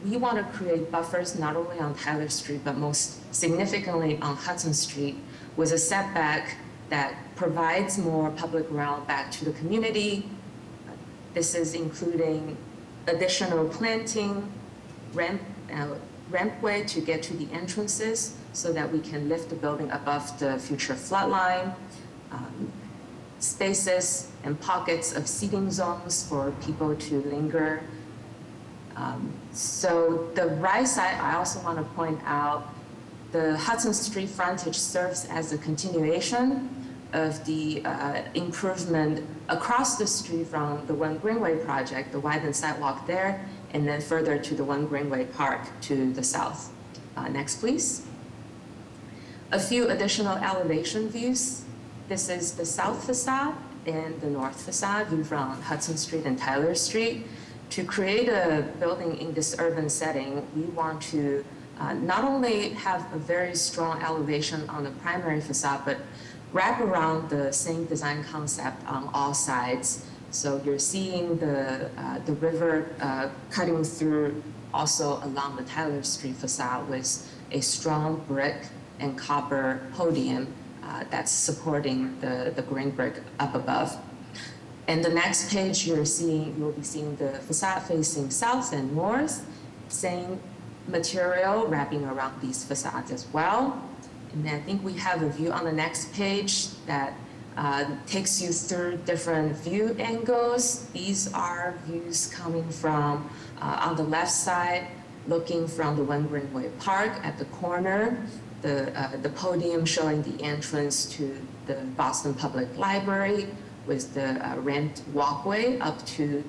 we want to create buffers not only on Tyler Street, but most significantly on Hudson Street, with a setback that provides more public realm back to the community. This is including additional planting, rampway to get to the entrances so that we can lift the building above the future flood line, spaces and pockets of seating zones for people to linger. So the right side, I also want to point out, the Hudson Street frontage serves as a continuation of the improvement across the street from the One Greenway project, the widened sidewalk there, and then further to the One Greenway Park to the south. Next, please. A few additional elevation views. This is the south facade and the north facade view from Hudson Street and Tyler Street. To create a building in this urban setting, we want to not only have a very strong elevation on the primary facade, but wrap around the same design concept on all sides. So you're seeing the river cutting through also along the Tyler Street facade with a strong brick and copper podium that's supporting the green brick up above. And the next page you'll be seeing the facade facing south and north, same material wrapping around these facades as well. And I think we have a view on the next page that takes you through different view angles. These are views coming from on the left side, looking from the One Greenway Park at the corner, the podium showing the entrance to the Boston Public Library with the ramped walkway up to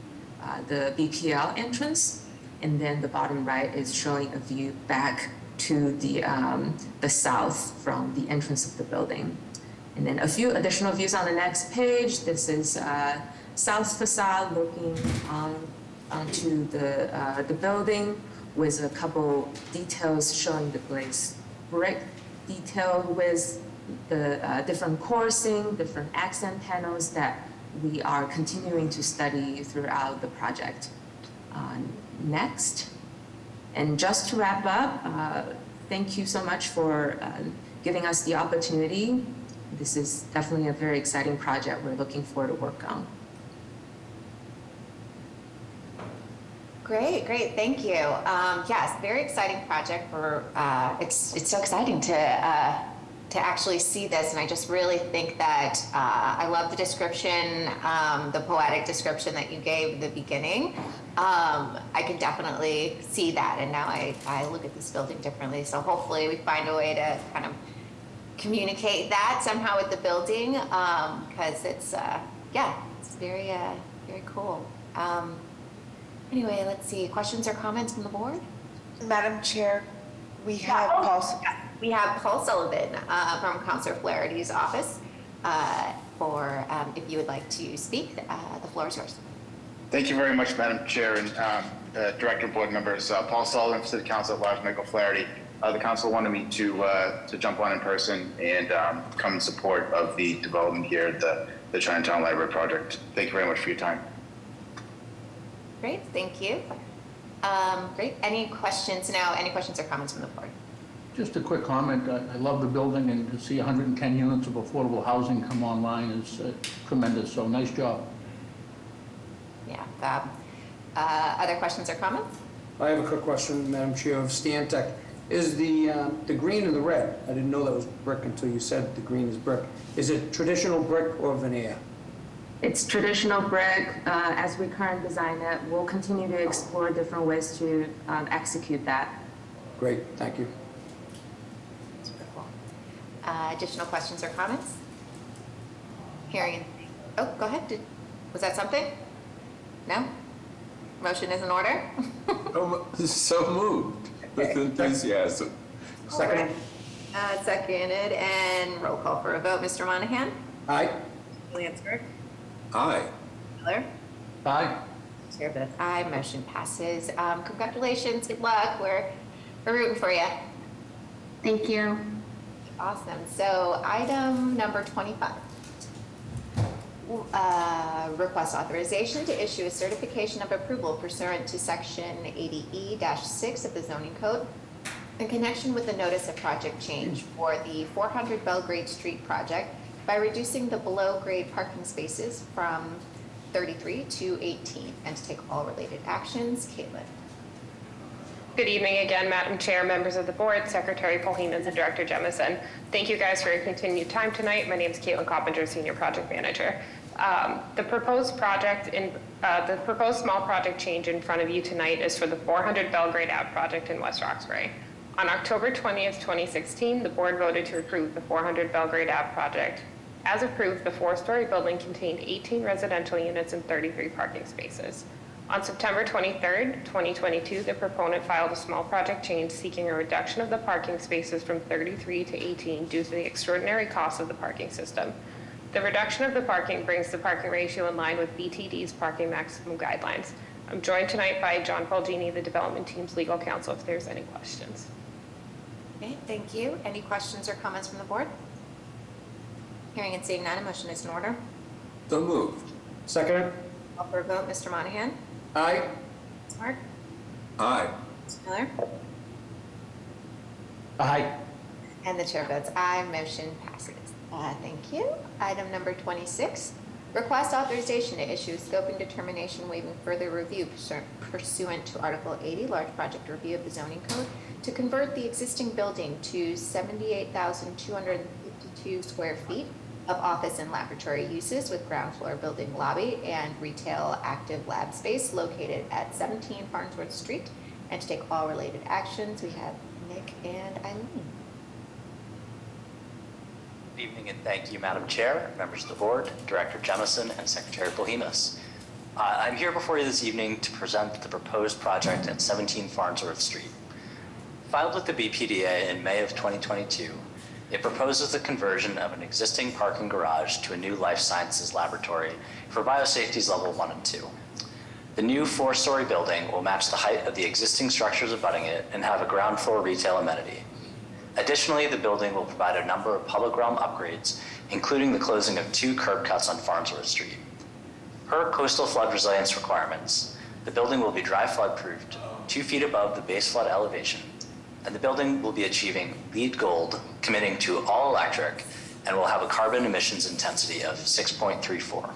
the BPL entrance. And then the bottom right is showing a view back to the south from the entrance of the building. And then a few additional views on the next page. This is south facade looking onto the building with a couple details showing the glazed brick detail with the different coursing, different accent panels that we are continuing to study throughout the project. Next. And just to wrap up, thank you so much for giving us the opportunity. This is definitely a very exciting project we're looking forward to work on. Great, thank you. Yes, very exciting project. It's so exciting to to actually see this, and I just really think that I love the description, the poetic description that you gave at the beginning. I can definitely see that, and now I look at this building differently. So hopefully we find a way to kind of communicate that somehow with the building, because it's very very cool. Anyway, let's see, questions or comments from the board? Madam Chair, we have Paul. We have Paul Sullivan from Councilor Flaherty's office for if you would like to speak, the floor is yours. Thank you very much, Madam Chair and Director, board members. Paul Sullivan, City Council at Large, Michael Flaherty. The council wanted me to jump on in person and come in support of the development here at the Chinatown Library project. Thank you very much for your time. Great, thank you. Great, any questions now? Any questions or comments from the board? Just a quick comment. I love the building, and to see 110 units of affordable housing come online is tremendous. So nice job. Yeah, fab. Other questions or comments? I have a quick question, Madam Chair, of Stantec. Is the green and the red, I didn't know that was brick until you said the green is brick. Is it traditional brick or veneer? It's traditional brick. As we currently design it, we'll continue to explore different ways to execute that. Great, thank you. Additional questions or comments? Hearing, oh, go ahead. Was that something? No? Motion is in order? So moved with enthusiasm. Second. Seconded, and roll call for a vote. Mr. Monahan? Aye. Lansberg? Aye. Miller? Aye. Chair votes aye. Motion passes. Congratulations. Good luck. We're rooting for you. Thank you. Awesome. So item number 25. Request authorization to issue a certification of approval pursuant to section 80E-6 of the zoning code in connection with the notice of project change for the 400 Belgrade Street project by reducing the below grade parking spaces from 33 to 18 and to take all related actions. Caitlin. Good evening again, Madam Chair, members of the board, Secretary Polhemus, and Director Jemison. Thank you guys for your continued time tonight. My name is Caitlin Coppinger, Senior Project Manager. The proposed small project change in front of you tonight is for the 400 Belgrade Ave project in West Roxbury. On October 20th, 2016, the board voted to approve the 400 Belgrade Ave project. As approved, the 4-story building contained 18 residential units and 33 parking spaces. On September 23rd, 2022, the proponent filed a small project change seeking a reduction of the parking spaces from 33 to 18 due to the extraordinary cost of the parking system. The reduction of the parking brings the parking ratio in line with BTD's parking maximum guidelines. I'm joined tonight by John Falgini, the development team's legal counsel, if there's any questions. Okay, thank you. Any questions or comments from the board? Hearing and seeing none, a motion is in order. So moved. Second. Call for a vote. Mr. Monahan? Aye. Ms. Mark? Aye. Ms. Miller? Aye. And the chair votes aye. Motion passes. Thank you. Item number 26. Request authorization to issue scoping determination waiving further review pursuant to Article 80, large project review of the zoning code, to convert the existing building to 78,252 square feet of office and laboratory uses with ground floor building lobby and retail active lab space located at 17 Farnsworth Street. And to take all related actions, we have Nick and Eileen. Good evening and thank you, Madam Chair, members of the board, Director Jemison, and Secretary Polhemus. I'm here before you this evening to present the proposed project at 17 Farnsworth Street. Filed with the BPDA in May of 2022, it proposes the conversion of an existing parking garage to a new life sciences laboratory for biosafety's level 1 and 2. The new 4-story building will match the height of the existing structures abutting it and have a ground floor retail amenity. Additionally, the building will provide a number of public realm upgrades, including the closing of 2 curb cuts on Farnsworth Street. Per coastal flood resilience requirements, the building will be dry flood proofed 2 feet above the base flood elevation, and the building will be achieving LEED Gold, committing to all electric, and will have a carbon emissions intensity of 6.34.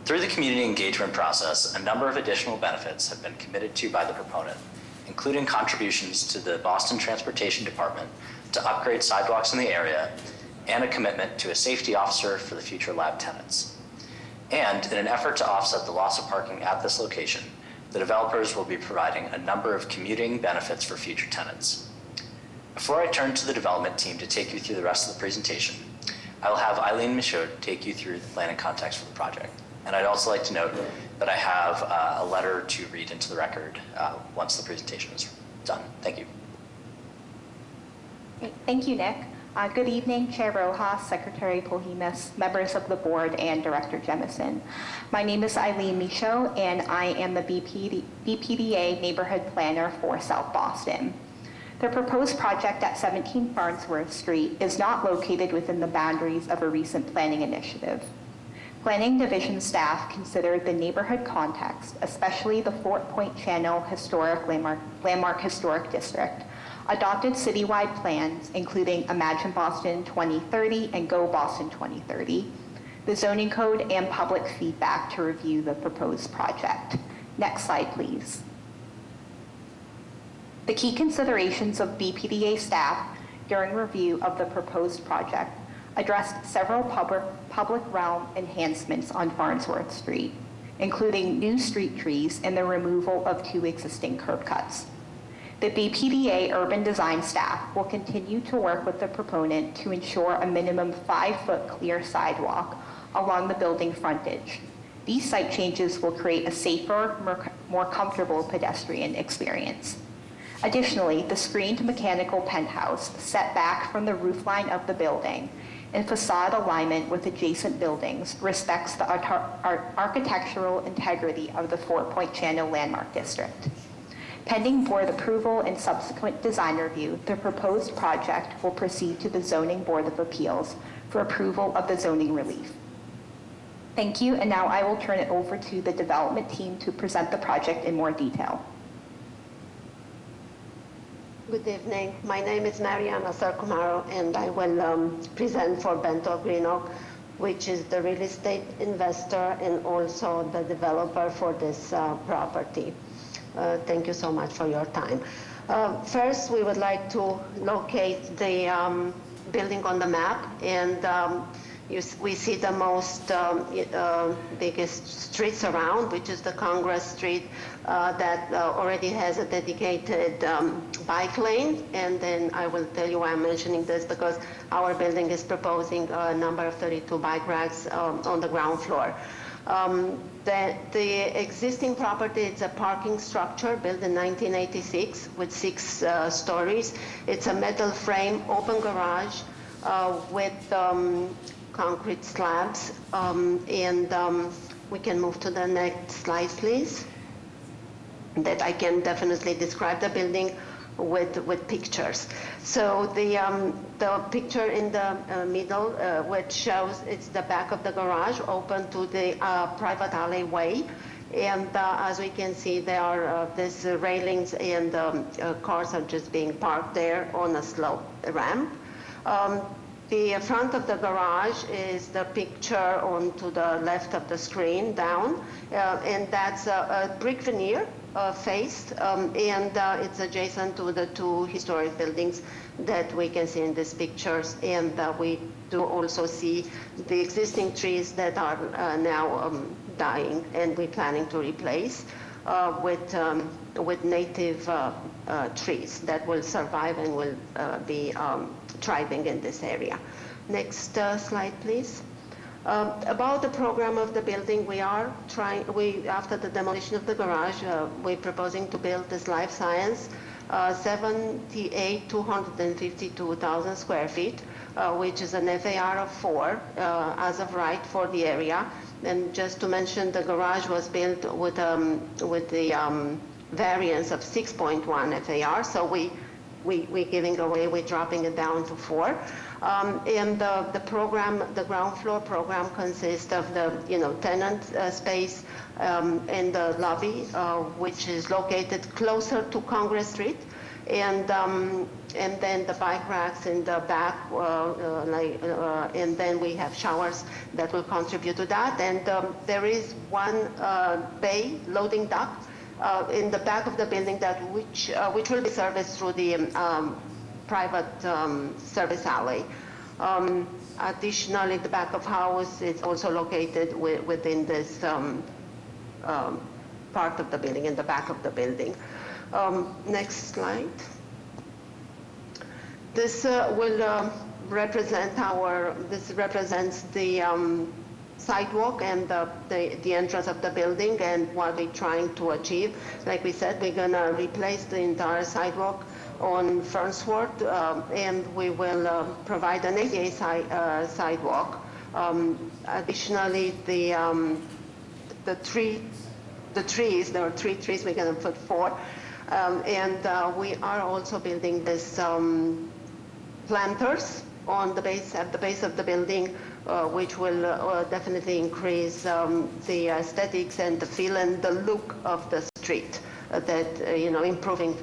Through the community engagement process, a number of additional benefits have been committed to by the proponent, including contributions to the Boston Transportation Department to upgrade sidewalks in the area, and a commitment to a safety officer for the future lab tenants. And in an effort to offset the loss of parking at this location, the developers will be providing a number of commuting benefits for future tenants. Before I turn to the development team to take you through the rest of the presentation, I will have Eileen Michaud take you through the planning context for the project. And I'd also like to note that I have a letter to read into the record once the presentation is done. Thank you. Great. Thank you, Nick. Good evening, Chair Rojas, Secretary Polhemus, members of the board, and Director Jemison. My name is Eileen Michaud, and I am the BPDA Neighborhood Planner for South Boston. The proposed project at 17 Farnsworth Street is not located within the boundaries of a recent planning initiative. Planning Division staff considered the neighborhood context, especially the Fort Point Channel Historic Landmark Historic District, adopted citywide plans, including Imagine Boston 2030 and Go Boston 2030, the zoning code, and public feedback to review the proposed project. Next slide, please. The key considerations of BPDA staff during review of the proposed project addressed several public realm enhancements on Farnsworth Street, including new street trees and the removal of 2 existing curb cuts. The BPDA urban design staff will continue to work with the proponent to ensure a minimum 5-foot clear sidewalk along the building frontage. These site changes will create a safer, more comfortable pedestrian experience. Additionally, the screened mechanical penthouse set back from the roofline of the building and facade alignment with adjacent buildings respects the architectural integrity of the Fort Point Channel Landmark District. Pending board approval and subsequent design review, the proposed project will proceed to the Zoning Board of Appeals for approval of the zoning relief. Thank you, and now I will turn it over to the development team to present the project in more detail. Good evening. My name is Mariana Sarkumaro, and I will present for Bento Greenock, which is the real estate investor and also the developer for this property. Thank you so much for your time. First, we would like to locate the building on the map, and we see the most biggest streets around, which is the Congress Street that already has a dedicated bike lane. And then I will tell you why I'm mentioning this, because our building is proposing a number of 32 bike racks on the ground floor. The existing property, it's a parking structure built in 1986 with 6 stories. It's a metal frame, open garage with concrete slabs. We can move to the next slide, please. That I can definitely describe the building with pictures. So the picture in the middle, which shows it's the back of the garage open to the private alleyway. And as we can see, there are these railings, and cars are just being parked there on a slope ramp. The front of the garage is the picture on to the left of the screen down, and that's a brick veneer faced, and it's adjacent to the 2 historic buildings that we can see in these pictures. And we do also see the existing trees that are now dying, and we're planning to replace with native trees that will survive and will be thriving in this area. Next slide, please. About the program of the building, after the demolition of the garage, we're proposing to build this life science, 252,000 square feet, which is an FAR of 4 as of right for the area. And just to mention, the garage was built with the variance of 6.1 FAR, so we're giving away, we're dropping it down to 4. And the program, the ground floor program, consists of the tenant space and the lobby, which is located closer to Congress Street, and then the bike racks in the back, and then we have showers that will contribute to that. And there is one bay loading dock in the back of the building which will be serviced through the private service alley. Additionally, the back of house is also located within this part of the building, in the back of the building. Next slide. This represents the sidewalk and the entrance of the building and what we're trying to achieve. Like we said, we're gonna replace the entire sidewalk on Farnsworth, and we will provide an ADA sidewalk. Additionally, the trees, there are 3 trees, we're gonna put 4. And we are also building this planters on the base, at the base of the building, which will definitely increase the aesthetics and the feel and the look of the street, improving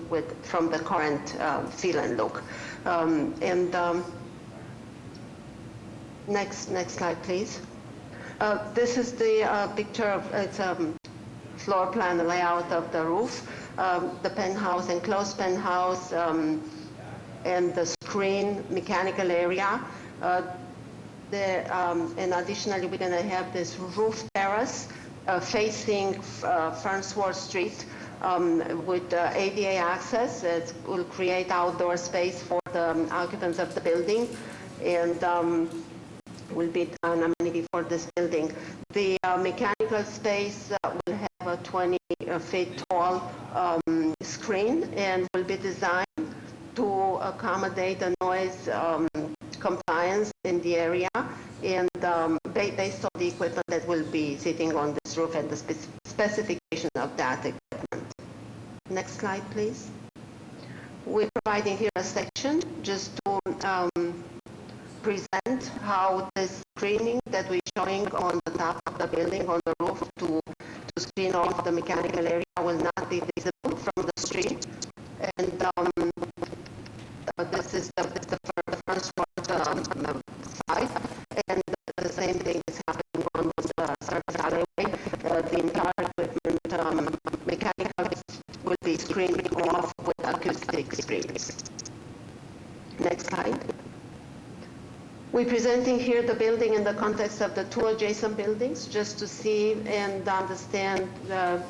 from the current feel and look. Next slide, please. This is the picture of, it's a floor plan layout of the roof, the penthouse, enclosed penthouse, and the screen mechanical area. And additionally, we're going to have this roof terrace facing Farnsworth Street with ADA access. It will create outdoor space for the occupants of the building, and will be an amenity for this building. The mechanical space will have a 20 feet tall screen and will be designed to accommodate the noise compliance in the area, and based on the equipment that will be sitting on this roof and the specification of that equipment. Next slide, please. We're providing here a section just to present how this screening that we're showing on the top of the building, on the roof, to screen off the mechanical area will not be visible from the street. And this is the first side, and the same thing is happening on the service alleyway. The entire equipment, mechanical, will be screened off with acoustic screens. Next slide. We're presenting here the building in the context of the 2 adjacent buildings, just to see and understand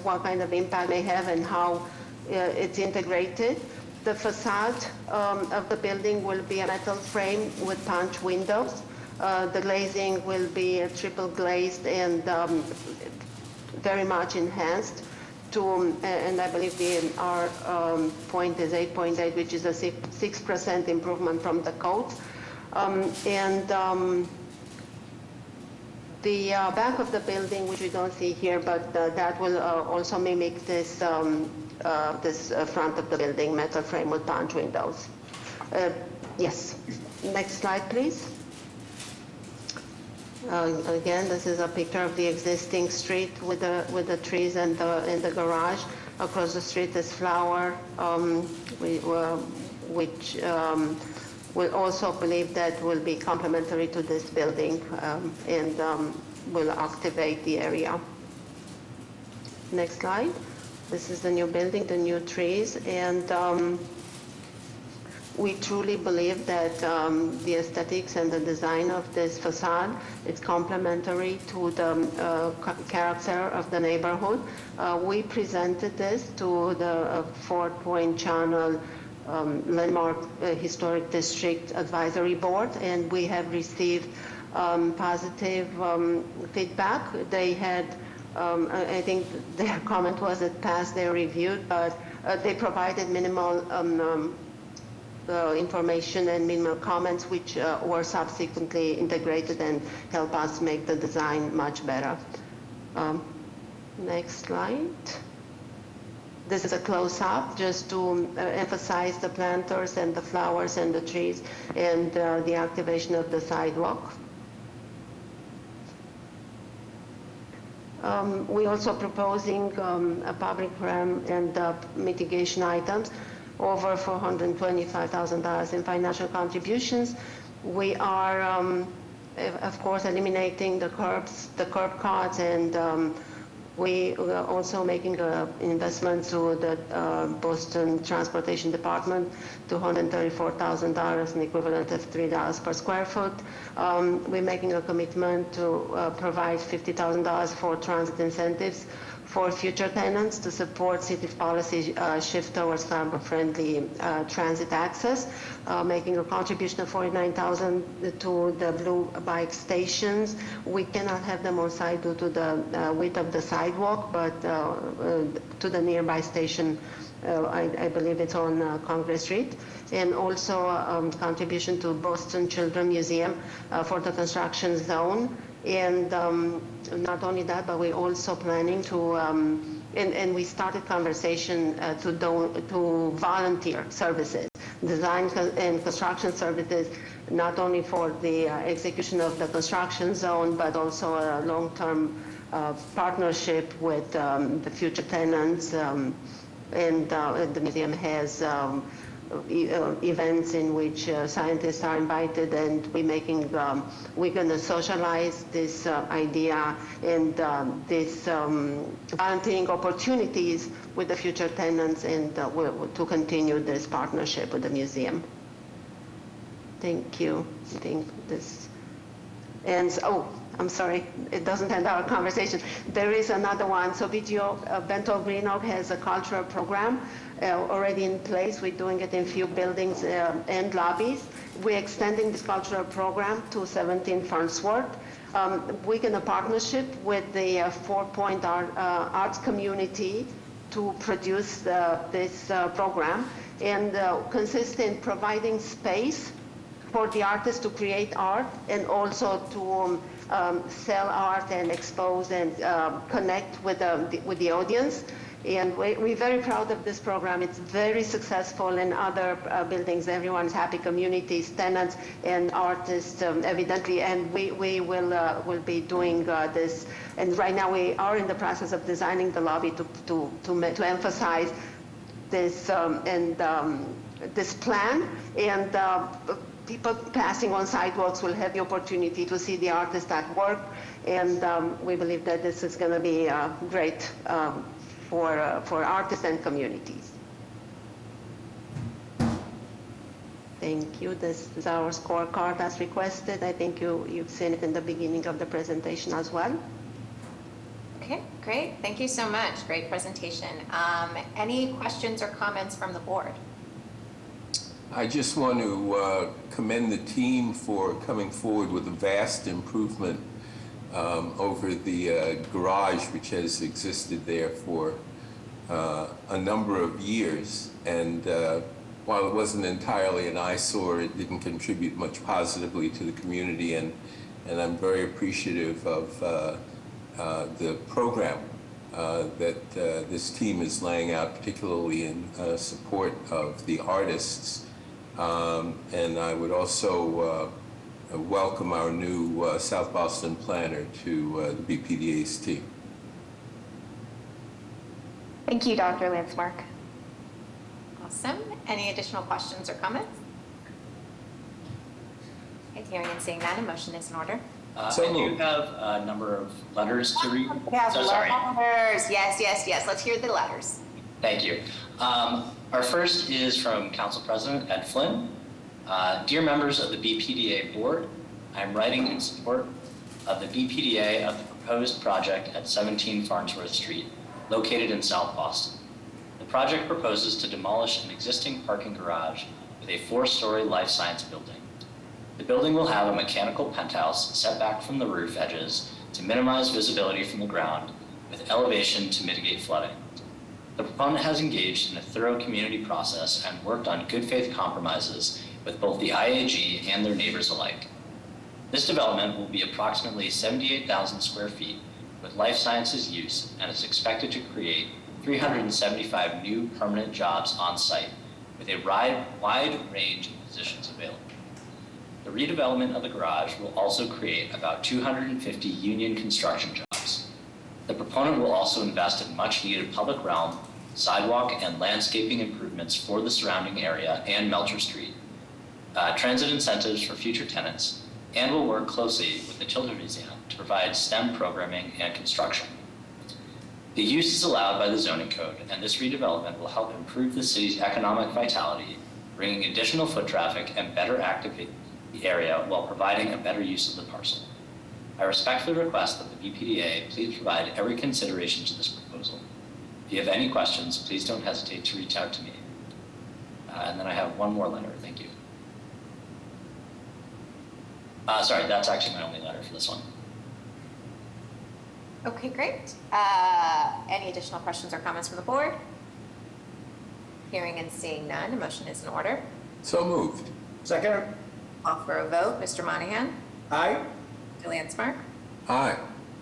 what kind of impact they have and how it's integrated. The facade of the building will be a metal frame with punch windows. The glazing will be triple glazed and very much enhanced to, and I believe our point is 8.8, which is a 6% improvement from the code. The back of the building, which we don't see here, but that will also mimic this this front of the building, metal frame with punch windows. Yes. Next slide, please. Again, this is a picture of the existing street with the trees and the garage. Across the street is flower, which we also believe that will be complementary to this building and will activate the area. Next slide. This is the new building, the new trees, and we truly believe that the aesthetics and the design of this facade is complementary to the character of the neighborhood. We presented this to the Fort Point Channel Landmark Historic District Advisory Board, and we have received positive feedback. They had, I think their comment was it passed their review, but they provided minimal information and minimal comments, which were subsequently integrated and help us make the design much better. Next slide. This is a close-up just to emphasize the planters and the flowers and the trees and the activation of the sidewalk. We're also proposing a public realm and mitigation items, over $425,000 in financial contributions. We are, of course, eliminating the curb cuts and We are also making an investment to the Boston Transportation Department, $234,000, an equivalent of $3 per square foot. We're making a commitment to provide $50,000 for transit incentives for future tenants to support city policy shift towards carbon-friendly transit access, making a contribution of $49,000 to the blue bike stations. We cannot have them on site due to the width of the sidewalk, but to the nearby station, I believe it's on Congress Street. And also contribution to Boston Children's Museum for the construction zone. And not only that, but we're also planning to, and we started conversation to volunteer services, design and construction services, not only for the execution of the construction zone, but also a long-term partnership with the future tenants. And the museum has events in which scientists are invited, and we're going to socialize this idea and this volunteering opportunities with the future tenants, and to continue this partnership with the museum. Thank you. I think this ends. Oh, I'm sorry, it doesn't end our conversation. There is another one. So BTO, Bento Green Oak has a cultural program already in place. We're doing it in few buildings and lobbies. We're extending this cultural program to 17 Farnsworth. We're in a partnership with the 4 Point Arts community to produce this program, and consists in providing space for the artists to create art, and also to sell art and expose and connect with the audience. And we're very proud of this program. It's very successful in other buildings. Everyone's happy, communities, tenants, and artists, evidently. And we will be doing this. And right now we are in the process of designing the lobby to emphasize this this plan. And people passing on sidewalks will have the opportunity to see the artists at work. And we believe that this is going to be great for artists and communities. Thank you. This is our scorecard as requested. I think you've seen it in the beginning of the presentation as well. Okay, great. Thank you so much. Great presentation. Any questions or comments from the board? I just want to commend the team for coming forward with a vast improvement over the garage, which has existed there for a number of years. And while it wasn't entirely an eyesore, it didn't contribute much positively to the community. And I'm very appreciative of the program that this team is laying out, particularly in support of the artists. And I would also welcome our new South Boston planner to the BPDA's team. Thank you, Dr. Landsmark. Awesome. Any additional questions or comments? Okay, hearing and seeing none, a motion is in order. I do have a number of letters to read. Yeah, So sorry. letters. Yes. Let's hear the letters. Thank you. Our first is from Council President Ed Flynn. Dear members of the BPDA board, I'm writing in support of the BPDA of the proposed project at 17 Farnsworth Street, located in South Boston. The project proposes to demolish an existing parking garage with a 4-story life science building. The building will have a mechanical penthouse set back from the roof edges to minimize visibility from the ground, with elevation to mitigate flooding. The proponent has engaged in a thorough community process and worked on good faith compromises with both the IAG and their neighbors alike. This development will be approximately 78,000 square feet with life sciences use, and is expected to create 375 new permanent jobs on site with a wide range of positions available. The redevelopment of the garage will also create about 250 union construction jobs. The proponent will also invest in much needed public realm, sidewalk, and landscaping improvements for the surrounding area and Melcher Street, transit incentives for future tenants, and will work closely with the Children's Museum to provide STEM programming and construction. The use is allowed by the zoning code, and this redevelopment will help improve the city's economic vitality, bringing additional foot traffic and better activate the area while providing a better use of the parcel. I respectfully request that the BPDA please provide every consideration to this proposal. If you have any questions, please don't hesitate to reach out to me. And then I have one more letter, thank you. Sorry, that's actually my only letter for this one. Okay, great. Any additional questions or comments from the board? Hearing and seeing none, a motion is in order. So moved. Second. Call for a vote. Mr. Monahan? Aye. Mr. Landsmark? Aye.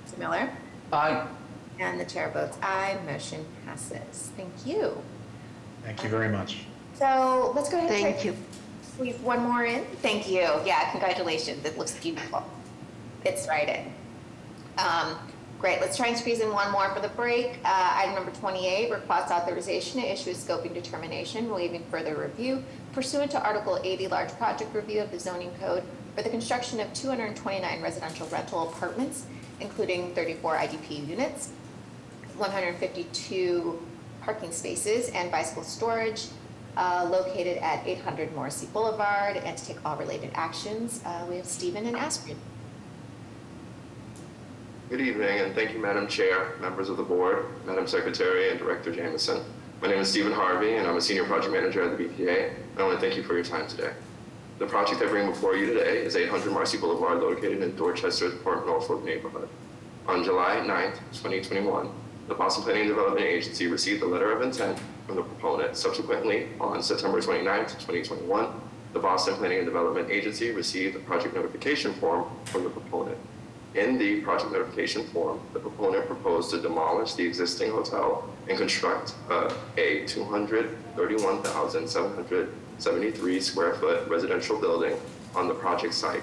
Mr. Miller? Aye. And the chair votes aye. Motion passes. Thank you. Thank you very much. So let's go ahead and Thank you. squeeze one more in. Thank you. Yeah, congratulations. It looks beautiful. It's right in. Great. Let's try and squeeze in one more for the break. Item number 28, request authorization to issue a scoping determination waiving further review pursuant to Article 80 large project review of the zoning code for the construction of 229 residential rental apartments, including 34 IDP units, 152 parking spaces and bicycle storage located at 800 Morrissey Boulevard, and to take all related actions, we have Stephen and Astrid. Good evening, and thank you, Madam Chair, members of the board, Madam Secretary, and Director Jameson. My name is Stephen Harvey, and I'm a Senior Project Manager at the BPDA, and I want to thank you for your time today. The project I bring before you today is 800 Marcy Boulevard, located in Dorchester's Port Norfolk neighborhood. On July 9th, 2021, the Boston Planning and Development Agency received a letter of intent from the proponent. Subsequently, on September 29th, 2021, the Boston Planning and Development Agency received a project notification form from the proponent. In the project notification form, the proponent proposed to demolish the existing hotel and construct a 231,773 square foot residential building on the project site.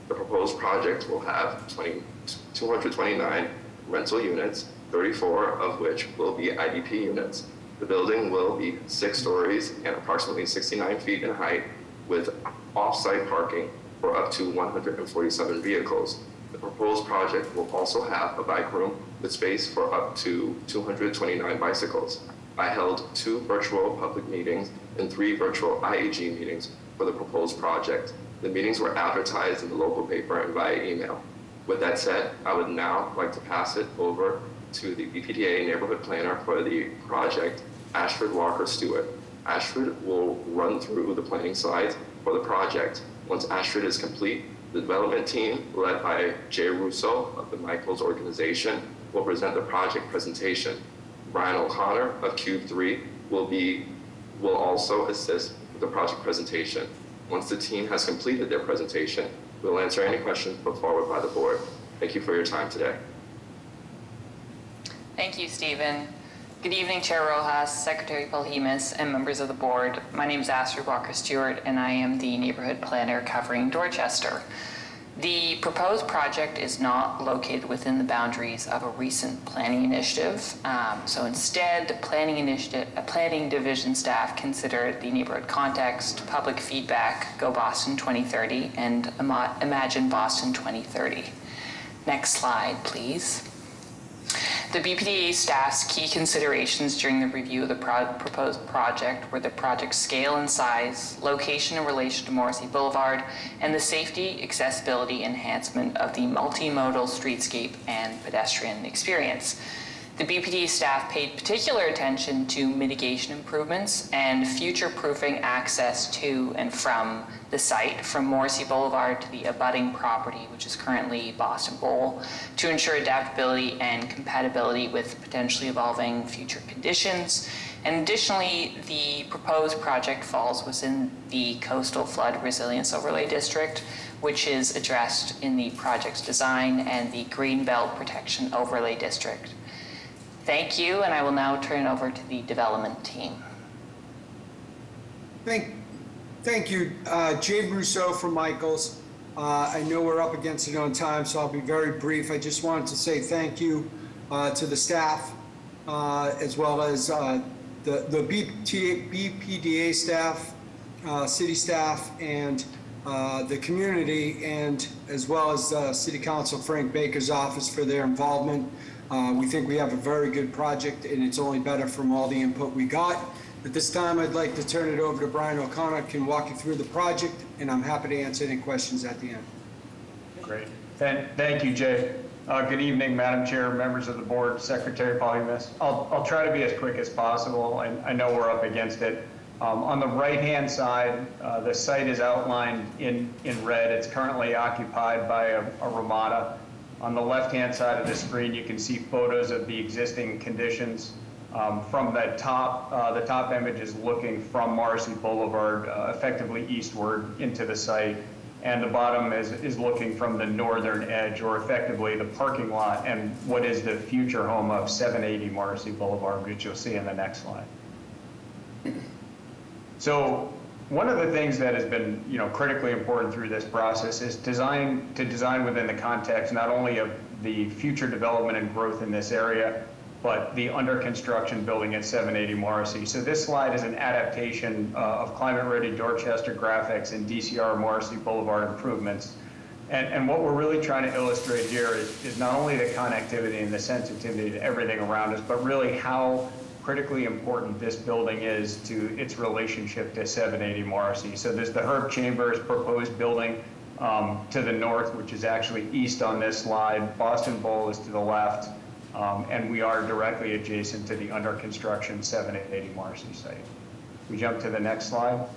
The proposed project will have 229 rental units, 34 of which will be IDP units. The building will be 6 stories and approximately 69 feet in height, with off-site parking for up to 147 vehicles. The proposed project will also have a bike room with space for up to 229 bicycles. I held 2 virtual public meetings and 3 virtual IAG meetings for the proposed project. The meetings were advertised in the local paper and via email. With that said, I would now like to pass it over to the BPDA neighborhood planner for the project, Astrid Walker Stewart. Astrid will run through the planning slides for the project. Once Astrid is complete, the development team, led by Jay Russo of the Michaels organization, will present the project presentation. Brian O'Connor of Cube 3 will also assist with the project presentation. Once the team has completed their presentation, we'll answer any questions put forward by the board. Thank you for your time today. Thank you, Stephen. Good evening, Chair Rojas, Secretary Polhemus, and members of the board. My name is Astrid Walker Stewart, and I am the neighborhood planner covering Dorchester. The proposed project is not located within the boundaries of a recent planning initiative. So instead, the planning division staff considered the neighborhood context, public feedback, Go Boston 2030, and Imagine Boston 2030. Next slide, please. The BPDA staff's key considerations during the review of the proposed project were the project's scale and size, location in relation to Morrissey Boulevard, and the safety, accessibility, enhancement of the multimodal streetscape and pedestrian experience. The BPDA staff paid particular attention to mitigation improvements and future-proofing access to and from the site from Morrissey Boulevard to the abutting property, which is currently Boston Bowl, to ensure adaptability and compatibility with potentially evolving future conditions. And additionally, the proposed project falls within the Coastal Flood Resilience Overlay District, which is addressed in the project's design, and the Greenbelt Protection Overlay District. Thank you, and I will now turn it over to the development team. Thank you, Jay Rousseau from Michaels. I know we're up against it on time, so I'll be very brief. I just wanted to say thank you to the staff, as well as the BPDA staff, city staff, and the community, and as well as City Council Frank Baker's office for their involvement. We think we have a very good project, and it's only better from all the input we got. At this time, I'd like to turn it over to Brian O'Connor, can walk you through the project, and I'm happy to answer any questions at the end. Great. Thank you, Jay. Good evening, Madam Chair, members of the board, Secretary Polymus. I'll try to be as quick as possible. I know we're up against it. On the right-hand side, the site is outlined in red. It's currently occupied by a Ramada. On the left-hand side of the screen, you can see photos of the existing conditions. From the top image is looking from Morrissey Boulevard, effectively eastward into the site. And the bottom is looking from the northern edge, or effectively the parking lot, and what is the future home of 780 Morrissey Boulevard, which you'll see in the next slide. So one of the things that has been, critically important through this process is to design within the context not only of the future development and growth in this area, but the under construction building at 780 Morrissey. So this slide is an adaptation of climate-ready Dorchester graphics and DCR Morrissey Boulevard improvements. And what we're really trying to illustrate here is not only the connectivity and the sensitivity to everything around us, but really how critically important this building is to its relationship to 780 Morrissey. So there's the Herb Chambers proposed building to the north, which is actually east on this slide. Boston Bowl is to the left. And we are directly adjacent to the under construction 780 Morrissey site. We jump to the next slide.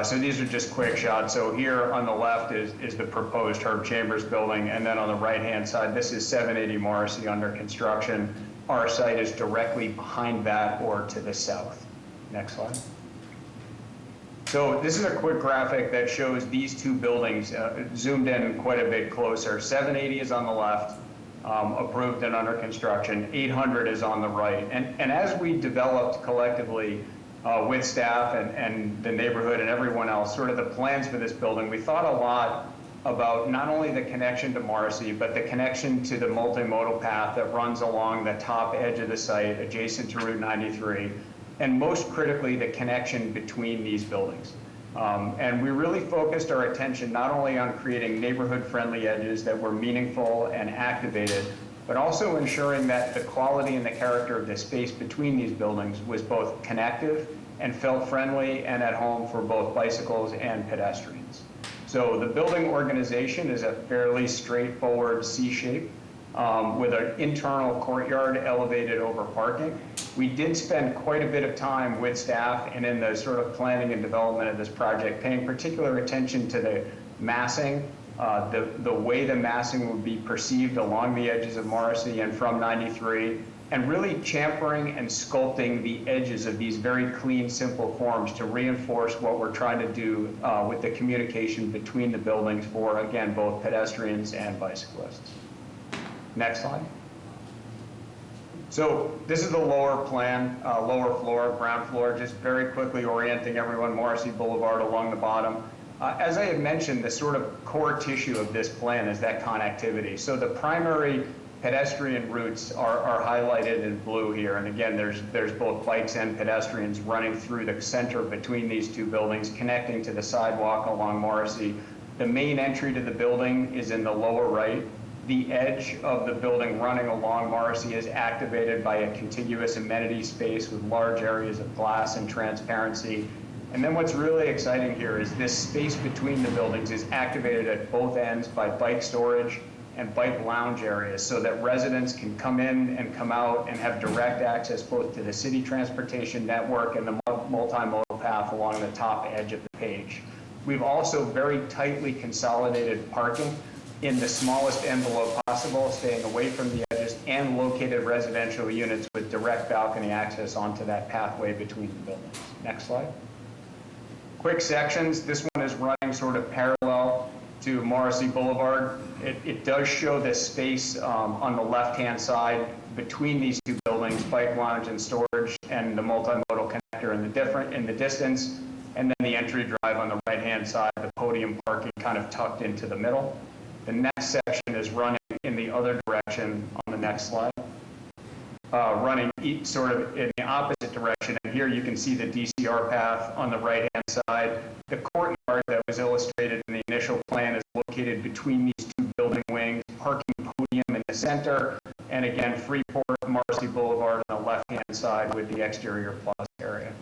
So these are just quick shots. So here on the left is the proposed Herb Chambers building, and then on the right-hand side, this is 780 Morrissey under construction. Our site is directly behind that or to the south. Next slide. So this is a quick graphic that shows these two buildings zoomed in quite a bit closer. 780 is on the left. Approved and under construction. 800 is on the right. And as we developed collectively with staff and the neighborhood and everyone else, sort of the plans for this building, we thought a lot about not only the connection to Morrissey, but the connection to the multimodal path that runs along the top edge of the site adjacent to Route 93, and most critically, the connection between these buildings. And we really focused our attention not only on creating neighborhood-friendly edges that were meaningful and activated, but also ensuring that the quality and the character of the space between these buildings was both connective and felt friendly and at home for both bicycles and pedestrians. So the building organization is a fairly straightforward C shape with an internal courtyard elevated over parking. We did spend quite a bit of time with staff and in the sort of planning and development of this project, paying particular attention to the massing, the way the massing would be perceived along the edges of Morrissey and from 93, and really champering and sculpting the edges of these very clean, simple forms to reinforce what we're trying to do with the communication between the buildings for, again, both pedestrians and bicyclists. Next slide. So this is the lower plan, lower floor, ground floor, just very quickly orienting everyone, Morrissey Boulevard along the bottom. As I had mentioned, the sort of core tissue of this plan is that connectivity. So the primary pedestrian routes are highlighted in blue here. And again, there's both bikes and pedestrians running through the center between these two buildings, connecting to the sidewalk along Morrissey. The main entry to the building is in the lower right. The edge of the building running along Morrissey is activated by a contiguous amenity space with large areas of glass and transparency. And then what's really exciting here is this space between the buildings is activated at both ends by bike storage and bike lounge areas so that residents can come in and come out and have direct access both to the city transportation network and the multimodal path along the top edge of the page. We've also very tightly consolidated parking in the smallest envelope possible, staying away from the edges, and located residential units with direct balcony access onto that pathway between the buildings. Next slide. Quick sections. This one is running sort of parallel to Morrissey Boulevard. It does show this space on the left-hand side between these two buildings, bike lounge and storage, and the multimodal connector in the distance, and then the entry drive on the right-hand side, the podium parking kind of tucked into the middle. The next section is running in the other direction on the next slide, running sort of in the opposite direction. And here you can see the DCR path on the right-hand side. The courtyard that was illustrated in the initial plan is located between these two building wings, parking podium in the center, And again, Freeport, Marcy Boulevard on the left-hand side with the exterior plaza area.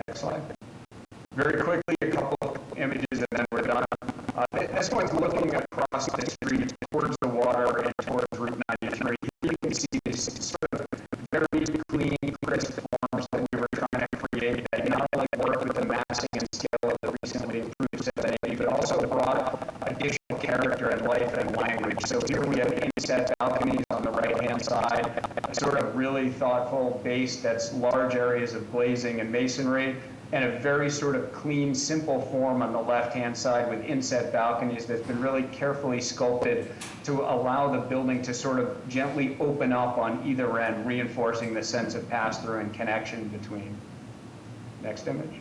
Next slide. Very quickly, a couple of images and then we're done. This one's looking across the street towards the water and towards Route 93. You can see these sort of very clean, crisp forms that we were trying to create that not only work with the massing and scale of the recently improved 780, but also brought additional character and life and language. So here we have inset balconies on the right-hand side, a sort of really thoughtful base that's large areas of glazing and masonry, and a very sort of clean, simple form on the left-hand side with inset balconies that's been really carefully sculpted to allow the building to sort of gently open up on either end, reinforcing the sense of pass-through and connection between. Next image.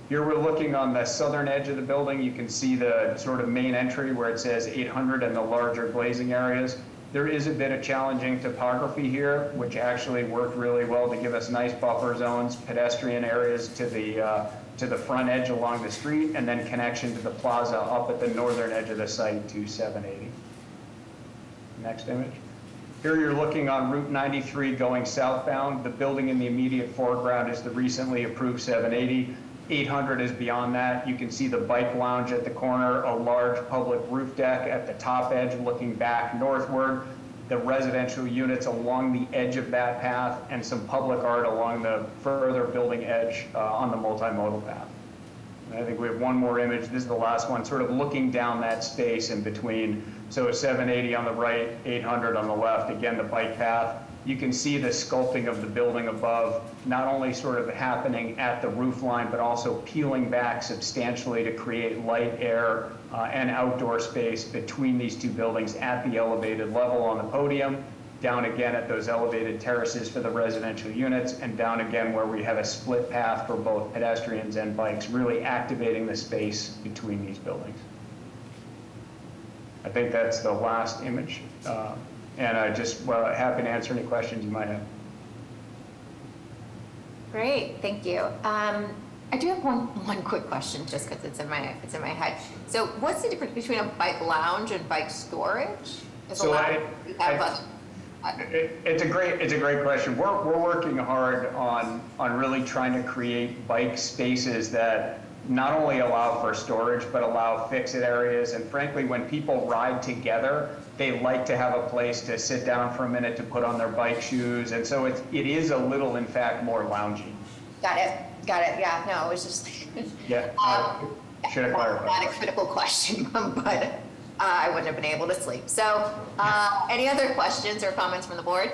Here we're looking on the southern edge of the building. You can see the sort of main entry where it says 800 and the larger glazing areas. There is a bit of challenging topography here, which actually worked really well to give us nice buffer zones, pedestrian areas to the front edge along the street, and then connection to the plaza up at the northern edge of the site to 780. Next image. Here you're looking on Route 93 going southbound. The building in the immediate foreground is the recently approved 780. 800 is beyond that. You can see the bike lounge at the corner, a large public roof deck at the top edge looking back northward, the residential units along the edge of that path, and some public art along the further building edge on the multimodal path. And I think we have one more image. This is the last one, sort of looking down that space in between. So 780 on the right, 800 on the left, again, the bike path. You can see the sculpting of the building above, not only sort of happening at the roof line, but also peeling back substantially to create light, air, and outdoor space between these two buildings at the elevated level on the podium, down again at those elevated terraces for the residential units, and down again where we have a split path for both pedestrians and bikes, really activating the space between these buildings. I think that's the last image. And I just, well, happy to answer any questions you might have. Great, thank you. I do have one quick question, just because it's in my head. So, what's the difference between a bike lounge and bike storage? It's a great question. We're working hard on really trying to create bike spaces that not only allow for storage, but allow fix-it areas. And frankly, when people ride together, they like to have a place to sit down for a minute to put on their bike shoes. And so it is a little, in fact, more loungy. Got it. Yeah, no, it was just. Yeah, should have clarified. Not a critical question, but I wouldn't have been able to sleep. So, any other questions or comments from the board?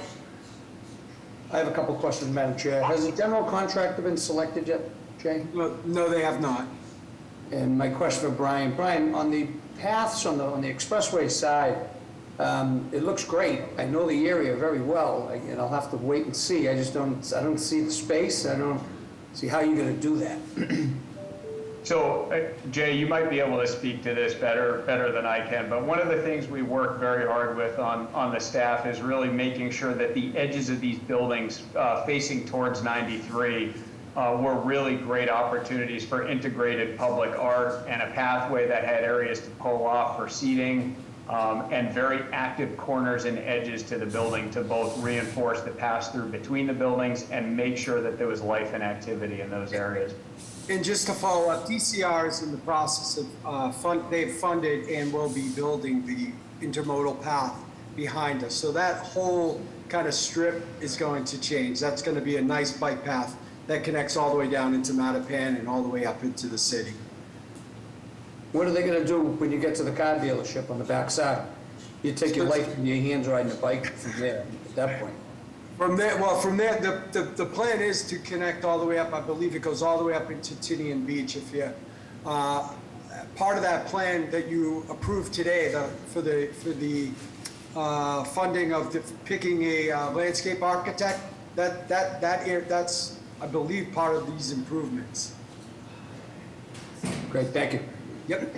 I have a couple of questions, Madam Chair. Has the general contractor been selected yet, Jay? No, they have not. And my question for Brian. Brian, on the paths on the expressway side, it looks great. I know the area very well, and I'll have to wait and see. I don't see the space. I don't see how you're going to do that. So, Jay, you might be able to speak to this better than I can, but one of the things we work very hard with on the staff is really making sure that the edges of these buildings facing towards 93 were really great opportunities for integrated public art and a pathway that had areas to pull off for seating, and very active corners and edges to the building to both reinforce the pass-through between the buildings and make sure that there was life and activity in those areas. And just to follow up, DCR is in the process of, they've funded and will be building the intermodal path behind us. So that whole kind of strip is going to change. That's going to be a nice bike path that connects all the way down into Mattapan and all the way up into the city. What are they going to do when you get to the car dealership on the back side? You take your life in your hands riding a bike from there at that point. From there, the plan is to connect all the way up. I believe it goes all the way up into Tinian Beach. If you, part of that plan that you approved today, for the funding of picking a landscape architect, that's I believe part of these improvements. Great, thank you. Yep.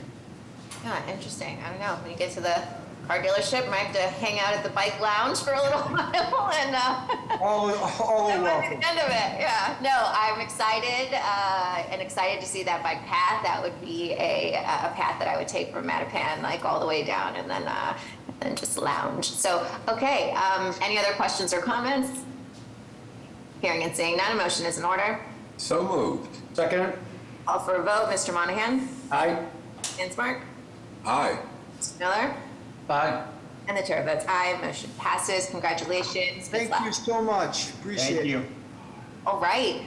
Yeah, interesting. I don't know. When you get to the car dealership, might have to hang out at the bike lounge for a little while and all that might be the end of it. Yeah. No, I'm excited and excited to see that bike path. That would be a path that I would take from Mattapan, like all the way down, and then and just lounge. So, okay, any other questions or comments? Hearing and seeing none, a motion is in order. So moved. Second? Call for a vote. Mr. Monahan? Aye. Hansmark? Aye. Mr. Miller? Aye. And the chair votes aye. Motion passes. Congratulations, Ms. Thank you so much. Appreciate it. Thank you. All right.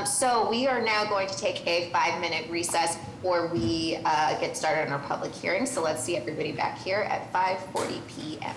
So we are now going to take a 5-minute recess before we get started on our public hearing. So let's see everybody back here at 5:40 p.m.